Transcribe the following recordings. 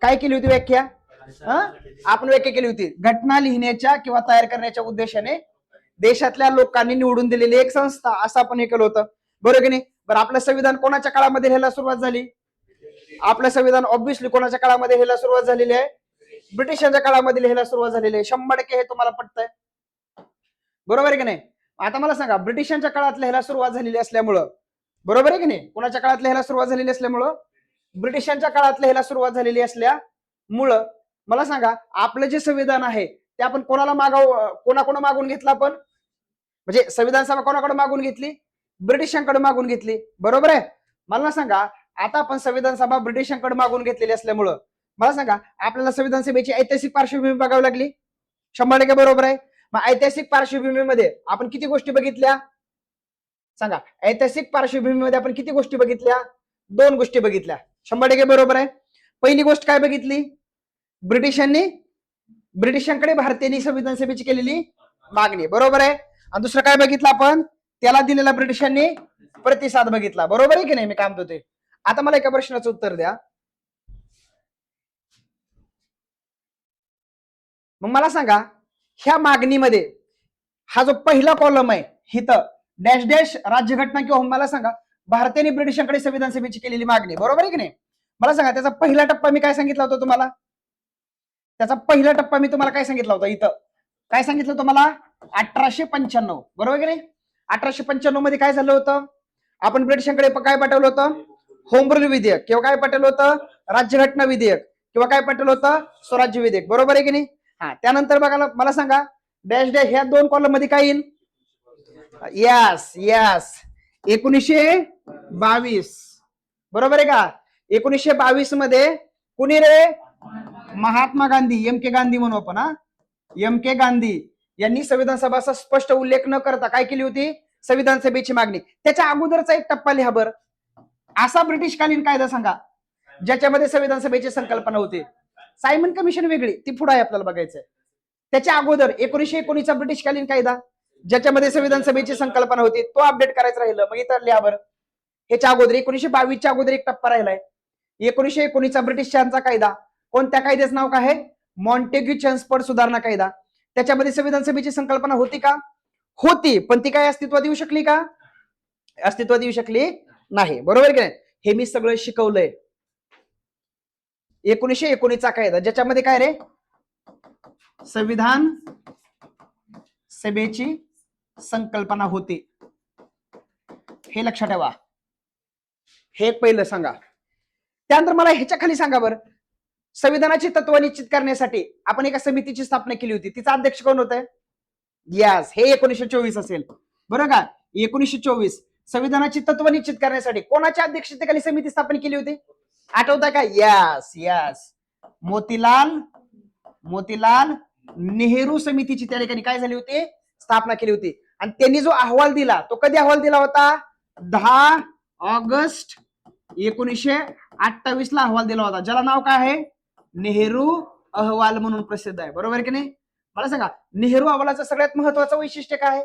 काय केली होती व्याख्या? आपण व्याख्या केली होती, घटना लिहिण्याच्या किंवा तयार करण्याच्या उद्देशाने देशातल्या लोकांनी निवडून दिलेली एक संस्था, असं आपण हे केलं होतं, बरोबर की नाही? बरं, आपलं संविधान कोणाच्या काळामध्ये लिहायला सुरुवात झाली? आपलं संविधान ऑब्व्हियसली कोणाच्या काळामध्ये लिहायला सुरुवात झालेली आहे? ब्रिटिशांच्या काळामध्ये लिहायला सुरुवात झालेली आहे. 100% हे तुम्हाला पटतंय, बरोबर आहे की नाही? आता मला सांगा, ब्रिटिशांच्या काळात लिहायला सुरुवात झालेली असल्यामुळं, बरोबर आहे की नाही, कोणाच्या काळात लिहायला सुरुवात झालेली असल्यामुळं, ब्रिटिशांच्या काळात लिहायला सुरुवात झालेली असल्यामुळं, मला सांगा, आपलं जे संविधान आहे ते आपण कोणाला कोणाकडून मागून घेतलं? आपण म्हणजे संविधान सभा कोणाकडे मागून घेतली? ब्रिटिशांकडे मागून घेतली, बरोबर आहे? मला सांगा, आता आपण संविधान सभा ब्रिटिशांकडे मागून घेतलेली असल्यामुळं, मला सांगा, आपल्याला संविधान सभेची ऐतिहासिक पार्श्वभूमी बघावी लागली. 100% बरोबर आहे. मग ऐतिहासिक पार्श्वभूमीमध्ये आपण किती गोष्टी बघितल्या? सांगा, ऐतिहासिक पार्श्वभूमीमध्ये आपण किती गोष्टी बघितल्या? 2 गोष्टी बघितल्या. 100% बरोबर आहे. पहिली गोष्ट काय बघितली? ब्रिटिशांकडे भारतीयांनी संविधान सभेची केलेली मागणी, बरोबर आहे. आणि दुसरं काय बघितलं आपण? त्याला दिलेला ब्रिटिशांनी प्रतिसाद बघितला, बरोबर आहे की नाही? मी काय म्हणतो ते. आता मला एका प्रश्नाचं उत्तर द्या. मग मला सांगा, ह्या मागणीमध्ये हा जो पहिला कॉलम आहे हिथं डॅश डॅश राज्यघटना किंवा मला सांगा, भारतीयांनी ब्रिटिशांकडे संविधान सभेची केलेली मागणी, बरोबर आहे की नाही? मला सांगा, त्याचा पहिला टप्पा मी काय सांगितला होता तुम्हाला? त्याचा पहिला टप्पा मी तुम्हाला काय सांगितला होता? इथं काय सांगितलं तुम्हाला? 1895, बरोबर की नाही? 1895 मध्ये काय झालं होतं? आपण ब्रिटिशांकडे काय पाठवलं होतं? होम रूल विधेयक, किंवा काय पाठवलं होतं? राज्यघटना विधेयक, किंवा काय पाठवलं होतं? स्वराज्य विधेयक, बरोबर आहे की नाही? हा, त्यानंतर बघा, मला सांगा, डॅश डॅश ह्या 2 कॉलम मध्ये काय येईल? यस यस 1922, बरोबर आहे का? 1922 मध्ये कुणी रे? महात्मा गांधी, एम के गांधी म्हणू आपण, हा, एम के गांधी यांनी संविधान सभाचा स्पष्ट उल्लेख न करता काय केली होती? संविधान सभेची मागणी. त्याच्या अगोदरचा एक टप्पा लिहा बरं, असा ब्रिटिशकालीन कायदा सांगा ज्याच्यामध्ये संविधान सभेची संकल्पना होती. सायमन कमिशन वेगळी, ती पुढे आपल्याला बघायचंय. त्याच्या अगोदर 1919चा ब्रिटिशकालीन कायदा ज्याच्यामध्ये संविधान सभेची संकल्पना होती, तो अपडेट करायचं राहिलं. मग इथं लिहा बरं, ह्याच्या अगोदर 1922च्या अगोदर एक टप्पा राहिलाय, 1919चा ब्रिटिशांचा कायदा. कोणत्या कायद्याचं नाव काय आहे? मॉन्टेग्यू चेम्सफोर्ड सुधारणा कायदा. त्याच्यामध्ये संविधान सभेची संकल्पना होती का? होती, पण ती काय अस्तित्वात येऊ शकली का? अस्तित्वात येऊ शकली नाही, बरोबर की नाही? हे मी सगळं शिकवलंय. 1919चा कायदा ज्याच्यामध्ये काय रे? संविधान सभेची संकल्पना होती, हे लक्षात ठेवा. हे पहिलं सांगा. त्यानंतर मला ह्याच्या खाली सांगा बरं, संविधानाची तत्व निश्चित करण्यासाठी आपण एका समितीची स्थापना केली होती, तिचा अध्यक्ष कोण होतं? यस, हे 1924 असेल, बरोबर का? 1924 संविधानाची तत्व निश्चित करण्यासाठी कोणाच्या अध्यक्षतेखाली समिती स्थापन केली होती? आठवतं का? यस यस मोतीलाल नेहरू समितीची त्या ठिकाणी काय झाली होती? स्थापना केली होती. आणि त्यांनी जो अहवाल दिला तो कधी अहवाल दिला होता? 10 ऑगस्ट 1928 ला अहवाल दिला होता, ज्याला नाव काय आहे? नेहरू अहवाल म्हणून प्रसिद्ध आहे, बरोबर आहे की नाही? मला सांगा, नेहरू अहवालाचं सगळ्यात महत्वाचं वैशिष्ट्य काय आहे?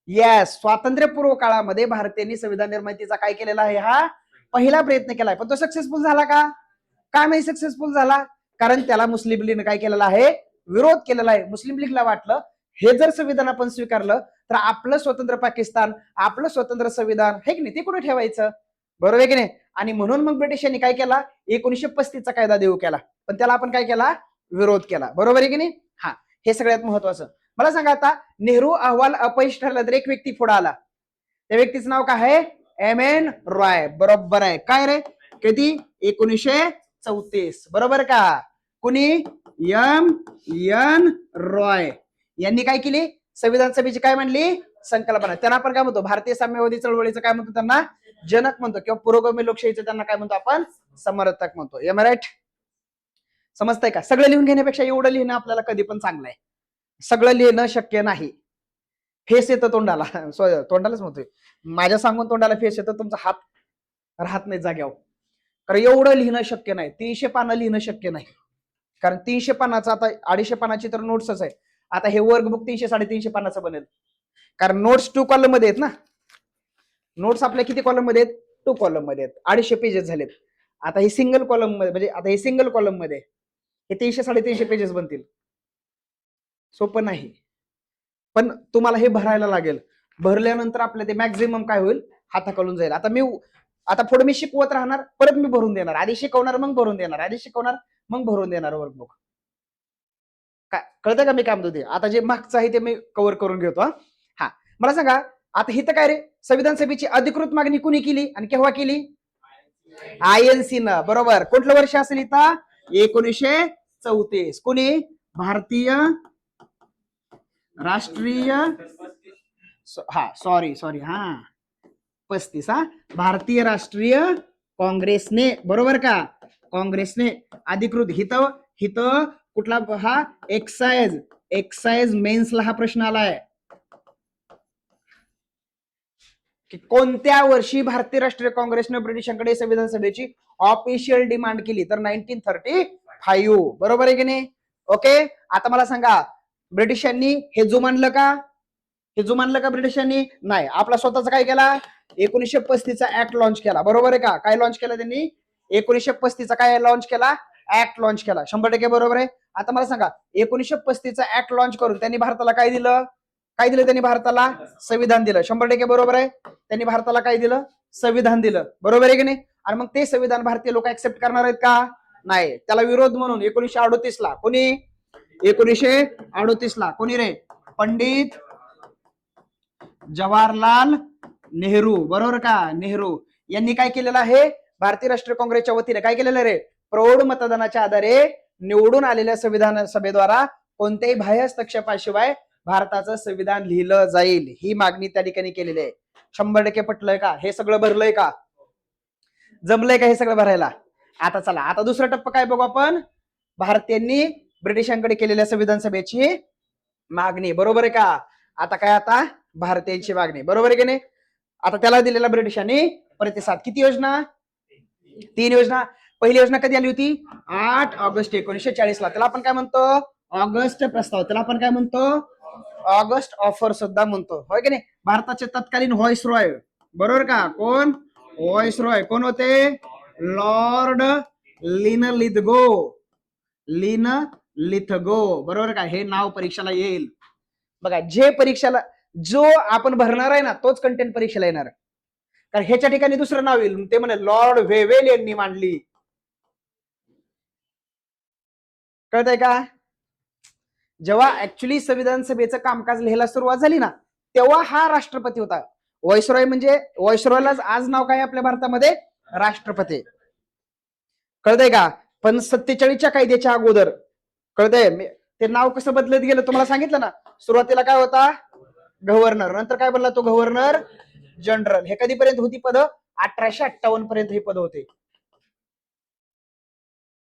येस, स्वातंत्र्यपूर्व काळामध्ये भारतीयांनी संविधान निर्मितीचा काय केलेला आहे? हा पहिला प्रयत्न केलाय, पण तो सक्सेसफुल झाला का? का नाही सक्सेसफुल झाला? कारण त्याला मुस्लिम लीगने काय केलेला आहे? विरोध केलेला आहे. मुस्लिम लीगला वाटलं हे जर संविधान आपण स्वीकारलं तर आपलं स्वतंत्र पाकिस्तान, आपलं स्वतंत्र संविधान हे की नाही ते कुठे ठेवायचं, बरोबर आहे की नाही? आणि म्हणून मग ब्रिटिशांनी काय केला? 1935चा कायदा देऊ केला, पण त्याला आपण काय केला? विरोध केला, बरोबर आहे की नाही? हा, हे सगळ्यात महत्वाचं. मला सांगा, आता नेहरू अहवाल अपयश ठरला तर एक व्यक्ती पुढे आला, त्या व्यक्तीचं नाव काय आहे? एम.एन. रॉय, बरोबर आहे. काय रे? कधी? 1934, बरोबर का? कुणी? एम.एन. रॉय यांनी काय केली? संविधान सभेची काय म्हणली? संकल्पना. त्यांना आपण काय म्हणतो? भारतीय साम्यवादी चळवळीचं काय म्हणतो? त्यांना जनक म्हणतो, किंवा पुरोगामी लोकशाहीचं त्यांना काय म्हणतो? आपण समर्थक म्हणतो. Am right? समजतंय का? सगळं लिहून घेण्यापेक्षा एवढं लिहिणं आपल्याला कधी पण चांगलं आहे. सगळं लिहिणं शक्य नाही. फेस येतं तोंडाला, तोंडालाच म्हणतोय, माझ्या सांगून तोंडाला फेस येतं, तुमचा हात राहत नाही जाग्यावर. कारण एवढं लिहिणं शक्य नाही, 300 पानं लिहिणं शक्य नाही. कारण 300 पानाचं, आता 250 पानाची तर नोट्सच आहे. आता हे वर्कबुक 300-350 पानाचं बनेल, कारण नोट्स 2 कॉलम मध्ये आहेत ना. नोट्स आपल्या किती कॉलम मध्ये आहेत? 2 कॉलम मध्ये आहेत, 250 पेजेस झालेत. आता हे सिंगल कॉलम मध्ये, म्हणजे आता हे सिंगल कॉलम मध्ये हे 300-350 पेजेस बनतील. सोपं नाही, पण तुम्हाला हे भरायला लागेल. भरल्यानंतर आपल्या ते मॅक्झिमम काय होईल, हाताखालून जाईल. आता पुढे मी शिकवत राहणार, परत मी भरून देणार, आधी शिकवणार मग भरून देणार, आधी शिकवणार मग भरून देणार वर्कबुक. काय कळतं का मी काय म्हणतो ते? आता जे मागचं आहे ते मी कव्हर करून घेतो. हा, मला सांगा आता हिथं काय रे, संविधान सभेची अधिकृत मागणी कुणी केली आणि केव्हा केली? INC न. बरोबर. कुठलं वर्ष असेल इथं? 1934. कुणी? भारतीय राष्ट्रीय, सॉरी 35. भारतीय राष्ट्रीय काँग्रेसने, बरोबर का? काँग्रेसने अधिकृत. हित कुठला हा एक्साइज मेन्सला हा प्रश्न आलाय की कोणत्या वर्षी भारतीय राष्ट्रीय काँग्रेसने ब्रिटिशांकडे संविधान सभेची ऑफिशियल डिमांड केली? तर 1935. बरोबर आहे की नाही? ओके. आता मला सांगा, ब्रिटिशांनी हे जुमानलं का? ब्रिटिशांनी? नाही. आपला स्वतःचा काय केला? 1935 ऍक्ट लॉन्च केला. बरोबर आहे का? काय लॉन्च केला त्यांनी? 1935 काय लॉन्च केला? ऍक्ट लॉन्च केला. 100% बरोबर आहे. आता मला सांगा, 1935 ऍक्ट लॉन्च करून त्यांनी भारताला काय दिलं? त्यांनी भारताला संविधान दिलं. 100% बरोबर आहे. त्यांनी भारताला काय दिलं? संविधान दिलं. बरोबर आहे की नाही? आणि मग ते संविधान भारतीय लोक ऍक्सेप्ट करणार आहेत का? नाही. त्याला विरोध म्हणून 1938 ला कोणी? 1938 ला कोणी रे? पंडित जवाहरलाल नेहरू. बरोबर का? नेहरू यांनी काय केलेलं आहे? भारतीय राष्ट्रीय काँग्रेसच्या वतीने काय केलेलं रे? प्रौढ मतदानाच्या आधारे निवडून आलेल्या संविधान सभेद्वारा कोणत्याही बाह्य हस्तक्षेपाशिवाय भारताचं संविधान लिहिलं जाईल, ही मागणी त्या ठिकाणी केलेली आहे. 100% पटलंय का? हे सगळं भरलंय का? जमलंय का हे सगळं भरायला? आता चला, आता दुसरा टप्पा काय बघू आपण. भारतीयांनी ब्रिटिशांकडे केलेल्या संविधान सभेची मागणी. बरोबर आहे का? आता काय? आता भारतीयांची मागणी. बरोबर आहे की नाही? आता त्याला दिलेला ब्रिटिशांनी प्रतिसाद. किती योजना? 3 योजना. पहिली योजना कधी आली होती? 8 ऑगस्ट 1940 ला. त्याला आपण काय म्हणतो? ऑगस्ट प्रस्ताव. त्याला आपण काय म्हणतो? ऑगस्ट ऑफर सुद्धा म्हणतो. होय की नाही? भारताचे तत्कालीन व्हॉइस रॉय, बरोबर का? कोण? व्हॉइस रॉय कोण होते? Lord Lithgow. बरोबर का? हे नाव परीक्षेला येईल बघा. जे परीक्षेला जो आपण भरणार आहे ना, तोच कंटेंट परीक्षेला येणार. कारण ह्याच्या ठिकाणी दुसरं नाव येईल, ते म्हणे लॉर्ड वेवेल यांनी मांडली. कळतंय का? जेव्हा ऍक्च्युली संविधान सभेचं कामकाज लिहायला सुरुवात झाली ना, तेव्हा हा राष्ट्रपती होता. व्हॉइसरॉय म्हणजे व्हॉइसरॉयला आज नाव काय आपल्या भारतामध्ये? राष्ट्रपती. कळतंय का? पण 47च्या कायद्याच्या अगोदर, कळतंय, ते नाव कसं बदलत गेलं तुम्हाला सांगितलं ना. सुरुवातीला काय होता? गव्हर्नर. नंतर काय बनला तो? Governor general. हे कधीपर्यंत होती पद? 1858 पर्यंत ही पद होते.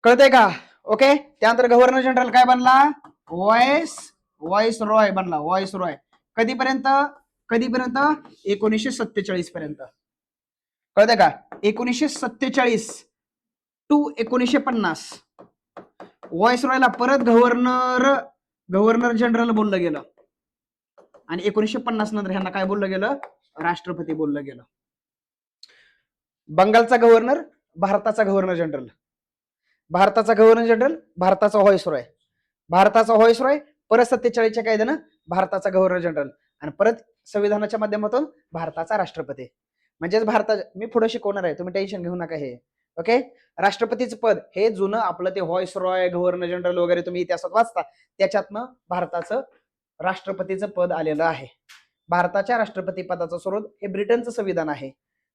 कळतंय का? ओके. त्यानंतर गव्हर्नर जनरल काय बनला? व्हॉइस रॉय बनला. व्हॉइस रॉय कधीपर्यंत? 1947 पर्यंत. कळतंय का? 1947 टू 1950 व्हॉइस रॉयला परत गव्हर्नर जनरल बोललं गेलं. आणि 1950 नंतर ह्यांना काय बोललं गेलं? राष्ट्रपती बोललं गेलं. बंगालचा गव्हर्नर, भारताचा गव्हर्नर जनरल. भारताचा गव्हर्नर जनरल, भारताचा व्हॉइस रॉय. भारताचा व्हॉइस रॉय, परत 47च्या कायद्यानं भारताचा गव्हर्नर जनरल, आणि परत संविधानाच्या माध्यमातून भारताचा राष्ट्रपती. म्हणजेच मी पुढे शिकवणार आहे, तुम्ही टेन्शन घेऊ नका. हे ओके. राष्ट्रपतीचं पद हे जुनं आपलं ते व्हॉइस रॉय, गव्हर्नर जनरल वगैरे तुम्ही इतिहासात वाचता, त्याच्यातनं भारताचं राष्ट्रपतीचं पद आलेलं आहे. भारताच्या राष्ट्रपती पदाचा स्रोत हे ब्रिटनचं संविधान आहे.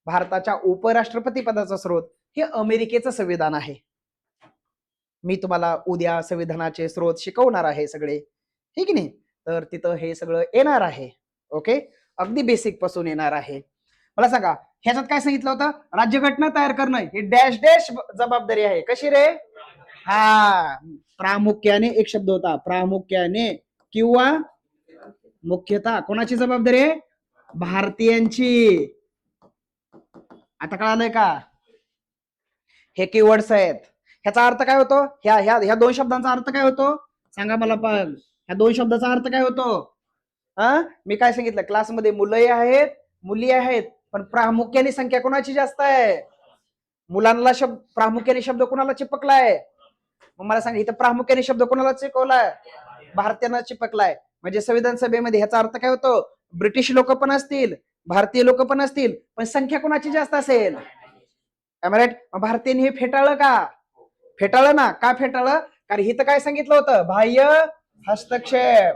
भारताच्या उपराष्ट्रपती पदाचा स्रोत हे अमेरिकेचं संविधान आहे. मी तुम्हाला उद्या संविधानाचे स्रोत शिकवणार आहे सगळे, ठीक नाही? तर तिथं हे सगळं येणार आहे. ओके. अगदी बेसिक पासून येणार आहे. मला सांगा, ह्याच्यात काय सांगितलं होतं? राज्यघटना तयार करणं ही डॅश डॅश जबाबदारी आहे. कशी रे? हा, प्रामुख्याने एक शब्द होता, प्रामुख्याने किंवा मुख्यतः. कोणाची जबाबदारी आहे? भारतीयांची. आता कळालंय का? हे कीवर्ड्स आहेत. ह्याचा अर्थ काय होतो? ह्या 2 शब्दांचा अर्थ काय होतो? सांगा मला. पण ह्या 2 शब्दाचा अर्थ काय होतो? मी काय सांगितलं क्लासमध्ये? मुलंही आहेत, मुली आहेत, पण प्रामुख्याने संख्या कोणाची जास्त आहे? मुलांना शब्द प्रामुख्याने शब्द कोणाला चिपकलाय? मग मला सांगा, इथं प्रामुख्याने शब्द कोणाला चिपकवलाय? भारतीयांना चिपकलाय. म्हणजे संविधान सभेमध्ये ह्याचा अर्थ काय होतो? ब्रिटिश लोक पण असतील, भारतीय लोक पण असतील, पण संख्या कोणाची जास्त असेल? भारतीयांनी हे फेटाळलं का? फेटाळलं ना. का फेटाळलं? कारण हिथं काय सांगितलं होतं? बाह्य हस्तक्षेप.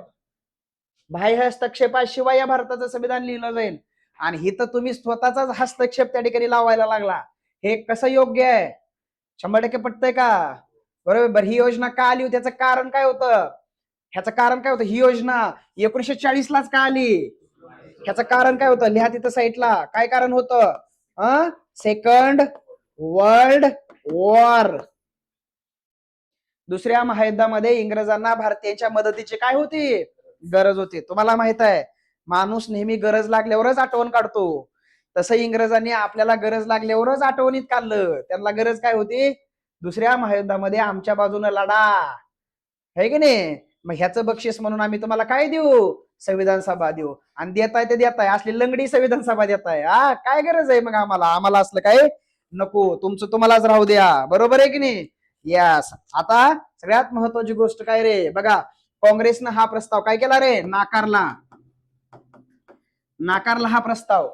बाह्य हस्तक्षेपाशिवाय या भारताचं संविधान लिहिलं जाईल. आणि हिथं तुम्ही स्वतःचाच हस्तक्षेप त्या ठिकाणी लावायला लागला. हे कसं योग्य आहे? 100% पटतंय का? बरोबर. ही योजना का आली होती? त्याचं कारण काय होतं? ह्याचं कारण काय होतं? ही योजना 1940 लाच का आली? ह्याचं कारण काय होतं? लिहा तिथं साईटला. काय कारण होतं? Second world war. दुसऱ्या महायुद्धामध्ये इंग्रजांना भारतीयांच्या मदतीची काय होती? गरज होती. तुम्हाला माहित आहे, माणूस नेहमी गरज लागल्यावरच आठवण काढतो. तसं इंग्रजांनी आपल्याला गरज लागल्यावरच आठवणीत काढलं. त्यांना गरज काय होती? दुसऱ्या महायुद्धामध्ये आमच्या बाजूने लढा, है की नाही? मग ह्याचं बक्षीस म्हणून आम्ही तुम्हाला काय देऊ? संविधान सभा देऊ. आणि देताय ते देताय, असली लंगडी संविधान सभा देताय. काय गरज आहे मग आम्हाला असलं काय नको. तुमचं तुम्हालाच राहू द्या. बरोबर आहे की नाही? यस. आता सगळ्यात महत्वाची गोष्ट काय रे? बघा, काँग्रेसनं हा प्रस्ताव काय केला रे? नाकारला हा प्रस्ताव.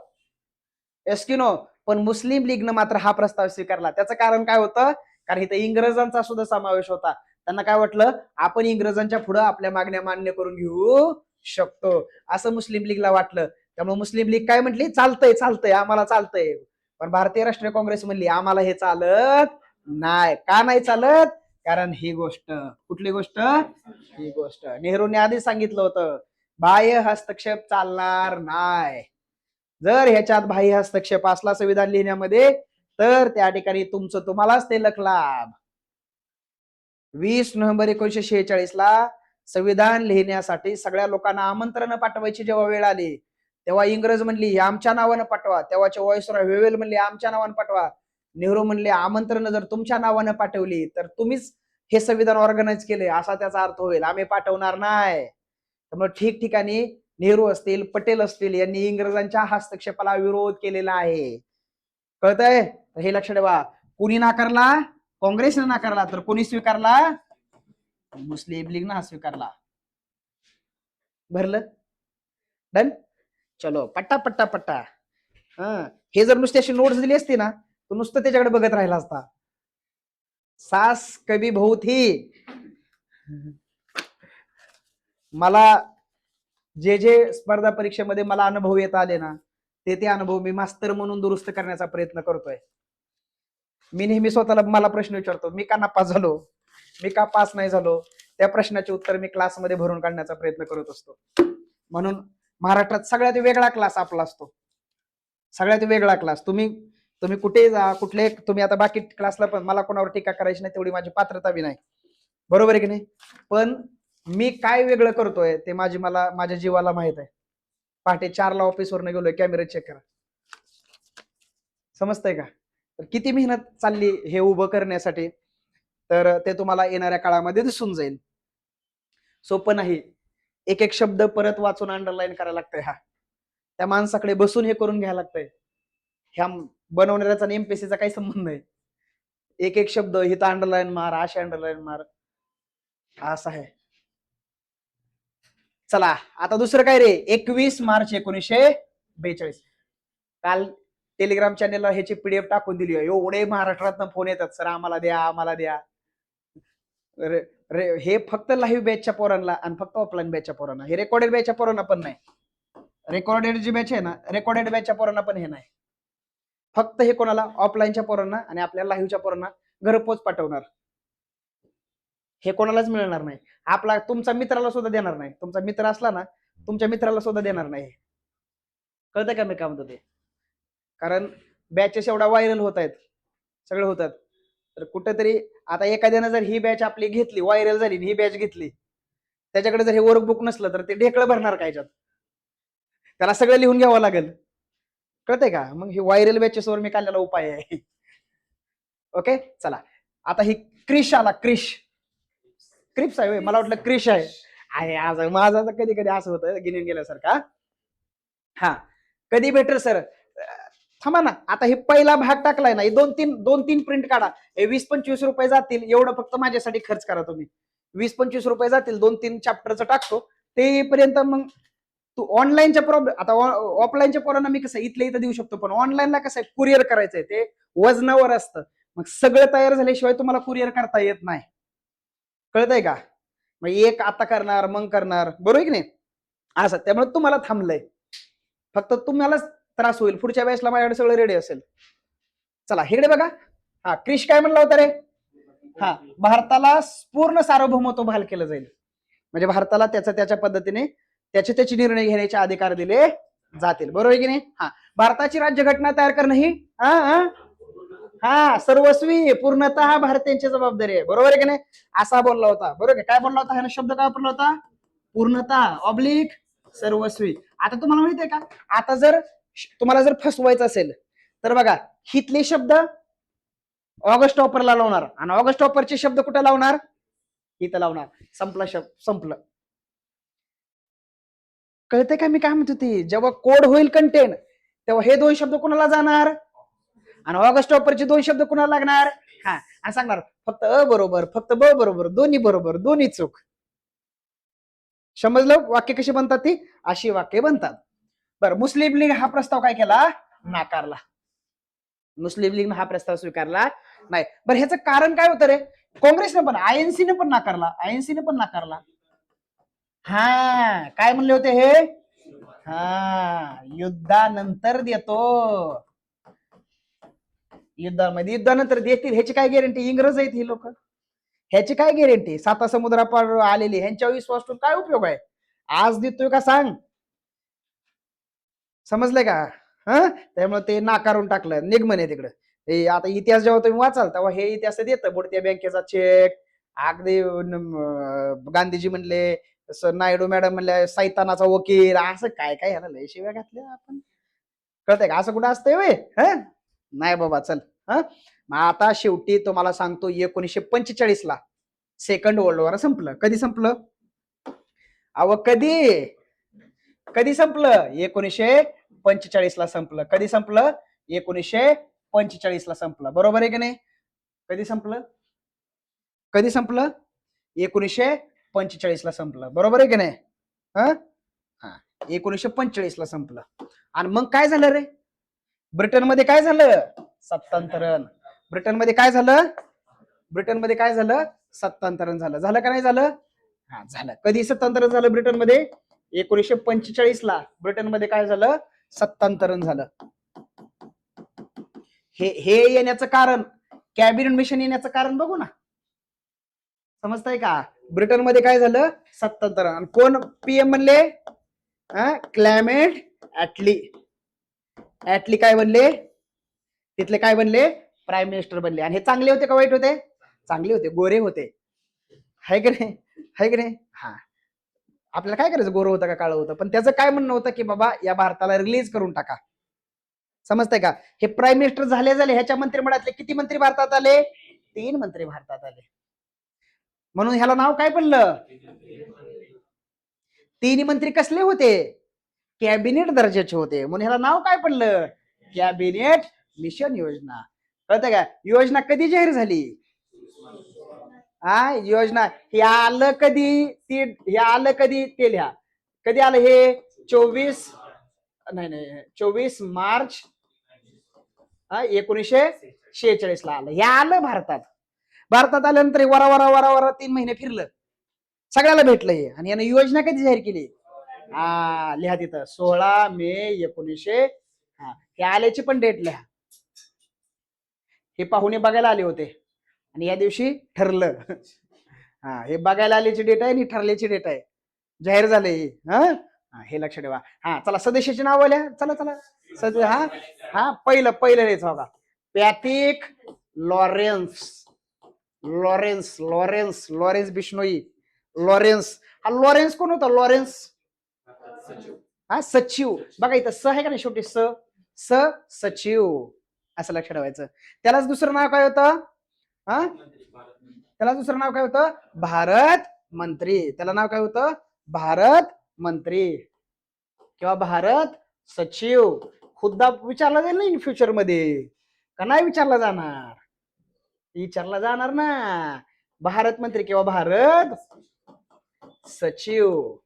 एस्किनो. पण मुस्लिम लीगनं मात्र हा प्रस्ताव स्वीकारला. त्याचं कारण काय होतं? कारण इथं इंग्रजांचा सुद्धा समावेश होता. त्यांना काय वाटलं? आपण इंग्रजांच्या पुढे आपल्या मागण्या मान्य करून घेऊ शकतो, असं मुस्लिम लीगला वाटलं. त्यामुळे मुस्लिम लीग काय म्हटली? चालतंय, आम्हाला चालतंय. पण भारतीय राष्ट्रीय काँग्रेस म्हणली आम्हाला हे चालत नाही. का नाही चालत? कारण ही गोष्ट, कुठली गोष्ट? ही गोष्ट नेहरूने आधीच सांगितलं होतं, बाह्य हस्तक्षेप चालणार नाही. जर ह्याच्यात बाह्य हस्तक्षेप असला संविधान लिहिण्यामध्ये, तर त्या ठिकाणी तुमचं तुम्हालाच ते लाभ. 20 नोव्हेंबर 1946 ला संविधान लिहिण्यासाठी सगळ्या लोकांना आमंत्रण पाठवायची जेव्हा वेळ आली, तेव्हा इंग्रज म्हणली हे आमच्या नावानं पाठवा. तेव्हाचे व्हाईसरॉय वेवेल म्हणले आमच्या नावानं पाठवा. नेहरू म्हणले आमंत्रण जर तुमच्या नावानं पाठवली तर तुम्हीच हे संविधान ऑर्गनाइज केले असा त्याचा अर्थ होईल, आम्ही पाठवणार नाही. त्यामुळे ठिकठिकाणी नेहरू असतील, पटेल असतील, यांनी इंग्रजांच्या हस्तक्षेपाला विरोध केलेला आहे. कळतंय? हे लक्ष ठेवा. कुणी नाकारला? काँग्रेसने नाकारला. तर कोणी स्वीकारला? मुस्लिम लीगनं हा स्वीकारला. भरलं? डन. चलो पट्टा पट्टा पट्टा. हे जर नुसती अशी नोट्स दिली असती ना, तर नुसतं त्याच्याकडे बघत राहिला असता. सास कभी बहू थी. मला जे स्पर्धा परीक्षेमध्ये मला अनुभव येत आले ना, ते अनुभव मी मास्तर म्हणून दुरुस्त करण्याचा प्रयत्न करतोय. मी नेहमी स्वतःला मला प्रश्न विचारतो, मी का नापास झालो? मी का पास नाही झालो? त्या प्रश्नाचे उत्तर मी क्लासमध्ये भरून काढण्याचा प्रयत्न करत असतो. म्हणून महाराष्ट्रात सगळ्यात वेगळा क्लास आपला असतो. सगळ्यात वेगळा क्लास. तुम्ही कुठेही जा, कुठले तुम्ही आता बाकी क्लासला पण मला कोणावर टीका करायची नाही, तेवढी माझी पात्रता बी नाही. बरोबर आहे की नाही? पण मी काय वेगळं करतोय ते माझ्या जीवाला माहित आहे. पहाटे 4 ला ऑफिसवरनं गेलोय, कॅमेरा चेक करा. समजतंय का? तर किती मेहनत चालली हे उभं करण्यासाठी, तर ते तुम्हाला येणाऱ्या काळामध्ये दिसून जाईल. सोपं नाही. एक एक शब्द परत वाचून अंडरलाईन करायला लागतंय. त्या माणसाकडे बसून हे करून घ्यायला लागतंय. ह्या बनवणाऱ्याचा आणि एमपीसीचा काही संबंध नाही. एक एक शब्द इथं अंडरलाईन मार, अशी अंडरलाईन मार, असं आहे. चला आता दुसरं काय रे? 21 मार्च 1942. काल टेलिग्राम चॅनेलला ह्याची पीडीएफ टाकून दिली. एवढे महाराष्ट्रातनं फोन येतात, सर आम्हाला द्या, आम्हाला द्या. हे फक्त लाईव्ह बॅचच्या पोरांना आणि फक्त ऑफलाईन बॅचच्या पोरांना. हे रेकॉर्डेड बॅचच्या पोरांना पण नाही. रेकॉर्डेड जी बॅच आहे ना, रेकॉर्डेड बॅचच्या पोरांना पण हे नाही. फक्त हे कोणाला? ऑफलाईनच्या पोरांना आणि आपल्या लाईव्हच्या पोरांना घरपोच पाठवणार. हे कोणालाच मिळणार नाही. आपला तुमचा मित्राला सुद्धा देणार नाही. तुमचा मित्र असला ना, तुमच्या मित्राला सुद्धा देणार नाही. कळतं का मी काय म्हणतो ते? कारण बॅचेस एवढा व्हायरल होत आहेत, सगळे होतात. तर कुठेतरी आता एखाद्यानं जर ही बॅच आपली घेतली, व्हायरल झाली, ही बॅच घेतली, त्याच्याकडे जर हे वर्कबुक नसलं तर ते ढेकळं भरणार काय? त्याला सगळं लिहून घ्यावं लागेल. कळतंय का? मग हे व्हायरल बॅचेसवर मी काढलेला उपाय आहे. ओके चला. आता ही क्रिश आला. क्रिप्स आहे. मला वाटलं क्रिश आहे. आज माझं कधी कधी असं होतं गिनीन गेल्यासारखा. कधी भेटेल सर? थांबा ना, आता हे पहिला भाग टाकलाय ना, हे दोन तीन प्रिंट काढा. हे 20-25 रुपये जातील, एवढं फक्त माझ्यासाठी खर्च करा तुम्ही. 20-25 रुपये जातील, 2-3 चॅप्टरचं टाकतो ते पर्यंत. मग तू ऑनलाईनच्या प्रॉब्लेम, आता ऑफलाईनच्या पोरांना मी कसं इथल्या इथं देऊ शकतो, पण ऑनलाईनला कसं आहे, कुरिअर करायचंय, ते वजनावर असतं. मग सगळं तयार झाल्याशिवाय तुम्हाला कुरिअर करता येत नाही. कळतंय का? मग एक आता करणार, मग करणार, बरोबर की नाही असं. त्यामुळे तुम्हाला थांबलंय, फक्त तुम्हालाच त्रास होईल. पुढच्या वेळेसला माझ्याकडे सगळं रेडी असेल. चला इकडे बघा. हा, क्रिश काय म्हणला होता रे? हा, भारताला पूर्ण सार्वभौमत्व बहाल केलं जाईल, म्हणजे भारताला त्याच्या पद्धतीने त्याचे निर्णय घेण्याचे अधिकार दिले जातील, बरोबर आहे की नाही? हा, भारताची राज्यघटना तयार करणं ही हा सर्वस्वी पूर्णतः भारतीयांची जबाबदारी आहे, बरोबर आहे की नाही? असा बोलला होता, बरोबर आहे? काय बोलला होता? ह्याने शब्द काय वापरला होता? पूर्णतः ऑब्लिक सर्वस्वी. आता तुम्हाला माहिती आहे का, आता जर तुम्हाला जर फसवायचं असेल तर बघा, हितले शब्द ऑगस्ट ऑफरला लावणार आणि ऑगस्ट ऑफरचे शब्द कुठे लावणार? इथं लावणार. संपला शब्द, संपलं. कळतंय का मी काय म्हणतो? ते जेव्हा कोड होईल कंटेंट, तेव्हा हे दोन शब्द कुणाला जाणार आणि ऑगस्ट ऑफरचे दोन शब्द कुणाला लागणार? हा, आणि सांगणार फक्त अ बरोबर, फक्त ब बरोबर, दोन्ही बरोबर, दोन्ही चूक. समजलं? वाक्य कशी बनतात? ती अशी वाक्य बनतात. बरं, मुस्लिम लीग हा प्रस्ताव काय केला? नाकारला. मुस्लिम लीगनं हा प्रस्ताव स्वीकारला नाही. बरं, ह्याचं कारण काय होतं रे? काँग्रेसनं पण, आयएनसीने पण नाकारला. हा, काय म्हणले होते हे? हा, युद्धानंतर देतो. युद्धानंतर देतील ह्याची काय गॅरंटी? इंग्रज आहेत ही लोक, ह्याची काय गॅरंटी? 7 समुद्रापार आलेली, ह्यांच्या विश्वास ठेवून काय उपयोग आहे? आज देतोय का सांग? समजलंय का? त्यामुळे ते नाकारून टाकलं, निगमन तिकडं. हे आता इतिहास जेव्हा तुम्ही वाचाल तेव्हा हे इतिहास येतं, बुडत्या बँकेचा चेक, अगदी गांधीजी म्हणले, नायडू मॅडम म्हणले सैतानाचा वकील, असं काय काय ह्याला लय शिव्या घातल्या आपण. कळतंय का? असं कुठं असतंय वे? नाही बाबा, चल. मग आता शेवटी तुम्हाला सांगतो, 1945 ला सेकंड वर्ल्ड वॉर संपलं. कधी संपलं? अव कधी संपलं? 1945 ला संपलं. कधी संपलं? 1945 ला संपलं, बरोबर आहे की नाही? कधी संपलं? 1945 ला संपलं, बरोबर आहे की नाही? 1945 ला संपलं. आणि मग काय झालं रे? ब्रिटनमध्ये काय झालं? सत्तांतरण. ब्रिटनमध्ये काय झालं? सत्तांतरण झालं का नाही झालं? हा, झालं. कधी सत्तांतरण झालं ब्रिटनमध्ये? 1945 ला ब्रिटनमध्ये काय झालं? सत्तांतरण झालं. हे येण्याचं कारण, कॅबिनेट मिशन येण्याचं कारण बघू ना, समजताय का? ब्रिटनमध्ये काय झालं? सत्तांतरण. कोण पीएम म्हणले? क्लेमेंट ॲटली काय बनले? तिथले काय बनले? प्राईम मिनिस्टर बनले. आणि हे चांगले होते का वाईट होते? चांगले होते, गोरे होते, हाय की नाही? हा, आपल्याला काय करायचं, गोरं होतं का काळं होतं? पण त्याचं काय म्हणणं होतं की बाबा या भारताला रिलीज करून टाका. समजतंय का? हे प्राईम मिनिस्टर झाले ह्याच्या मंत्रिमंडळातले किती मंत्री भारतात आले? 3 मंत्री भारतात आले. म्हणून ह्याला नाव काय पडलं? 3 मंत्री कसले होते? कॅबिनेट दर्जाचे होते, म्हणून ह्याला नाव काय पडलं? कॅबिनेट मिशन योजना. कळतं का? योजना कधी जाहीर झाली? योजना हे आलं कधी? हे आलं कधी ते लिहा. कधी आलं हे? 24 मार्च 1946 ला आलं. हे आलं भारतात आल्यानंतर वरा 3 महिने फिरलं, सगळ्याला भेटलं हे. आणि यानं योजना कधी जाहीर केली? लिहा तिथं 16 मे 1900. हे आल्याची पण डेट लिहा. हे पाहुणे बघायला आले होते आणि या दिवशी ठरलं. हे बघायला आल्याची डेट आहे आणि ठरल्याची डेट आहे, जाहीर झाले. हे लक्ष ठेवा. चला, सदस्याचे नाव आल्या. चला पहिलं लिहायचं बघा. पॅथिक लॉरेन्स बिश्नोई. लॉरेन्स कोण होता? लॉरेन्स सचिव. बघा इथं स आहे का नाही शेवटी? सचिव, असं लक्ष ठेवायचं. त्यालाच दुसरं नाव काय होतं? भारत मंत्री. त्याला नाव काय होतं? भारत मंत्री किंवा भारत सचिव. खुद्दा विचारला जाईल ना इन फ्युचर मध्ये, का नाही विचारला जाणार? विचारला जाणार ना. भारत मंत्री किंवा भारत सचिव.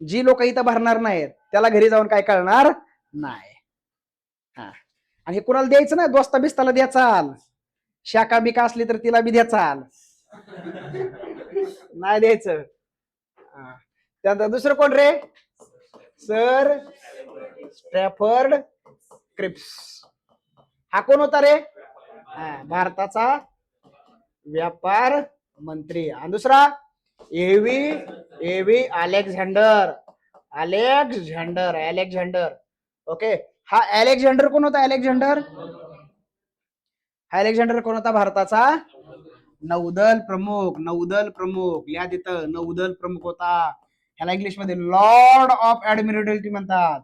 जी लोक इथं भरणार नाहीत त्याला घरी जाऊन काय कळणार नाही. हा, आणि हे कुणाला द्यायचं ना, दोस्ता बिस्ताला द्या चाल, शाखा बिका असली तर तिला बी द्या चाल, नाही द्यायचं. त्यानंतर दुसरं कोण रे? Sir Stafford Cripps. हा कोण होता रे? भारताचा व्यापार मंत्री. आणि दुसरा एव्ही अलेक्झांडर. अलेक्झांडर. ओके, हा अलेक्झांडर कोण होता? अलेक्झांडर कोण होता? भारताचा नौदल प्रमुख. लिहा तिथं, नौदल प्रमुख होता. ह्याला इंग्लिश मध्ये लॉर्ड ऑफ ऍडमिरल्टी म्हणतात.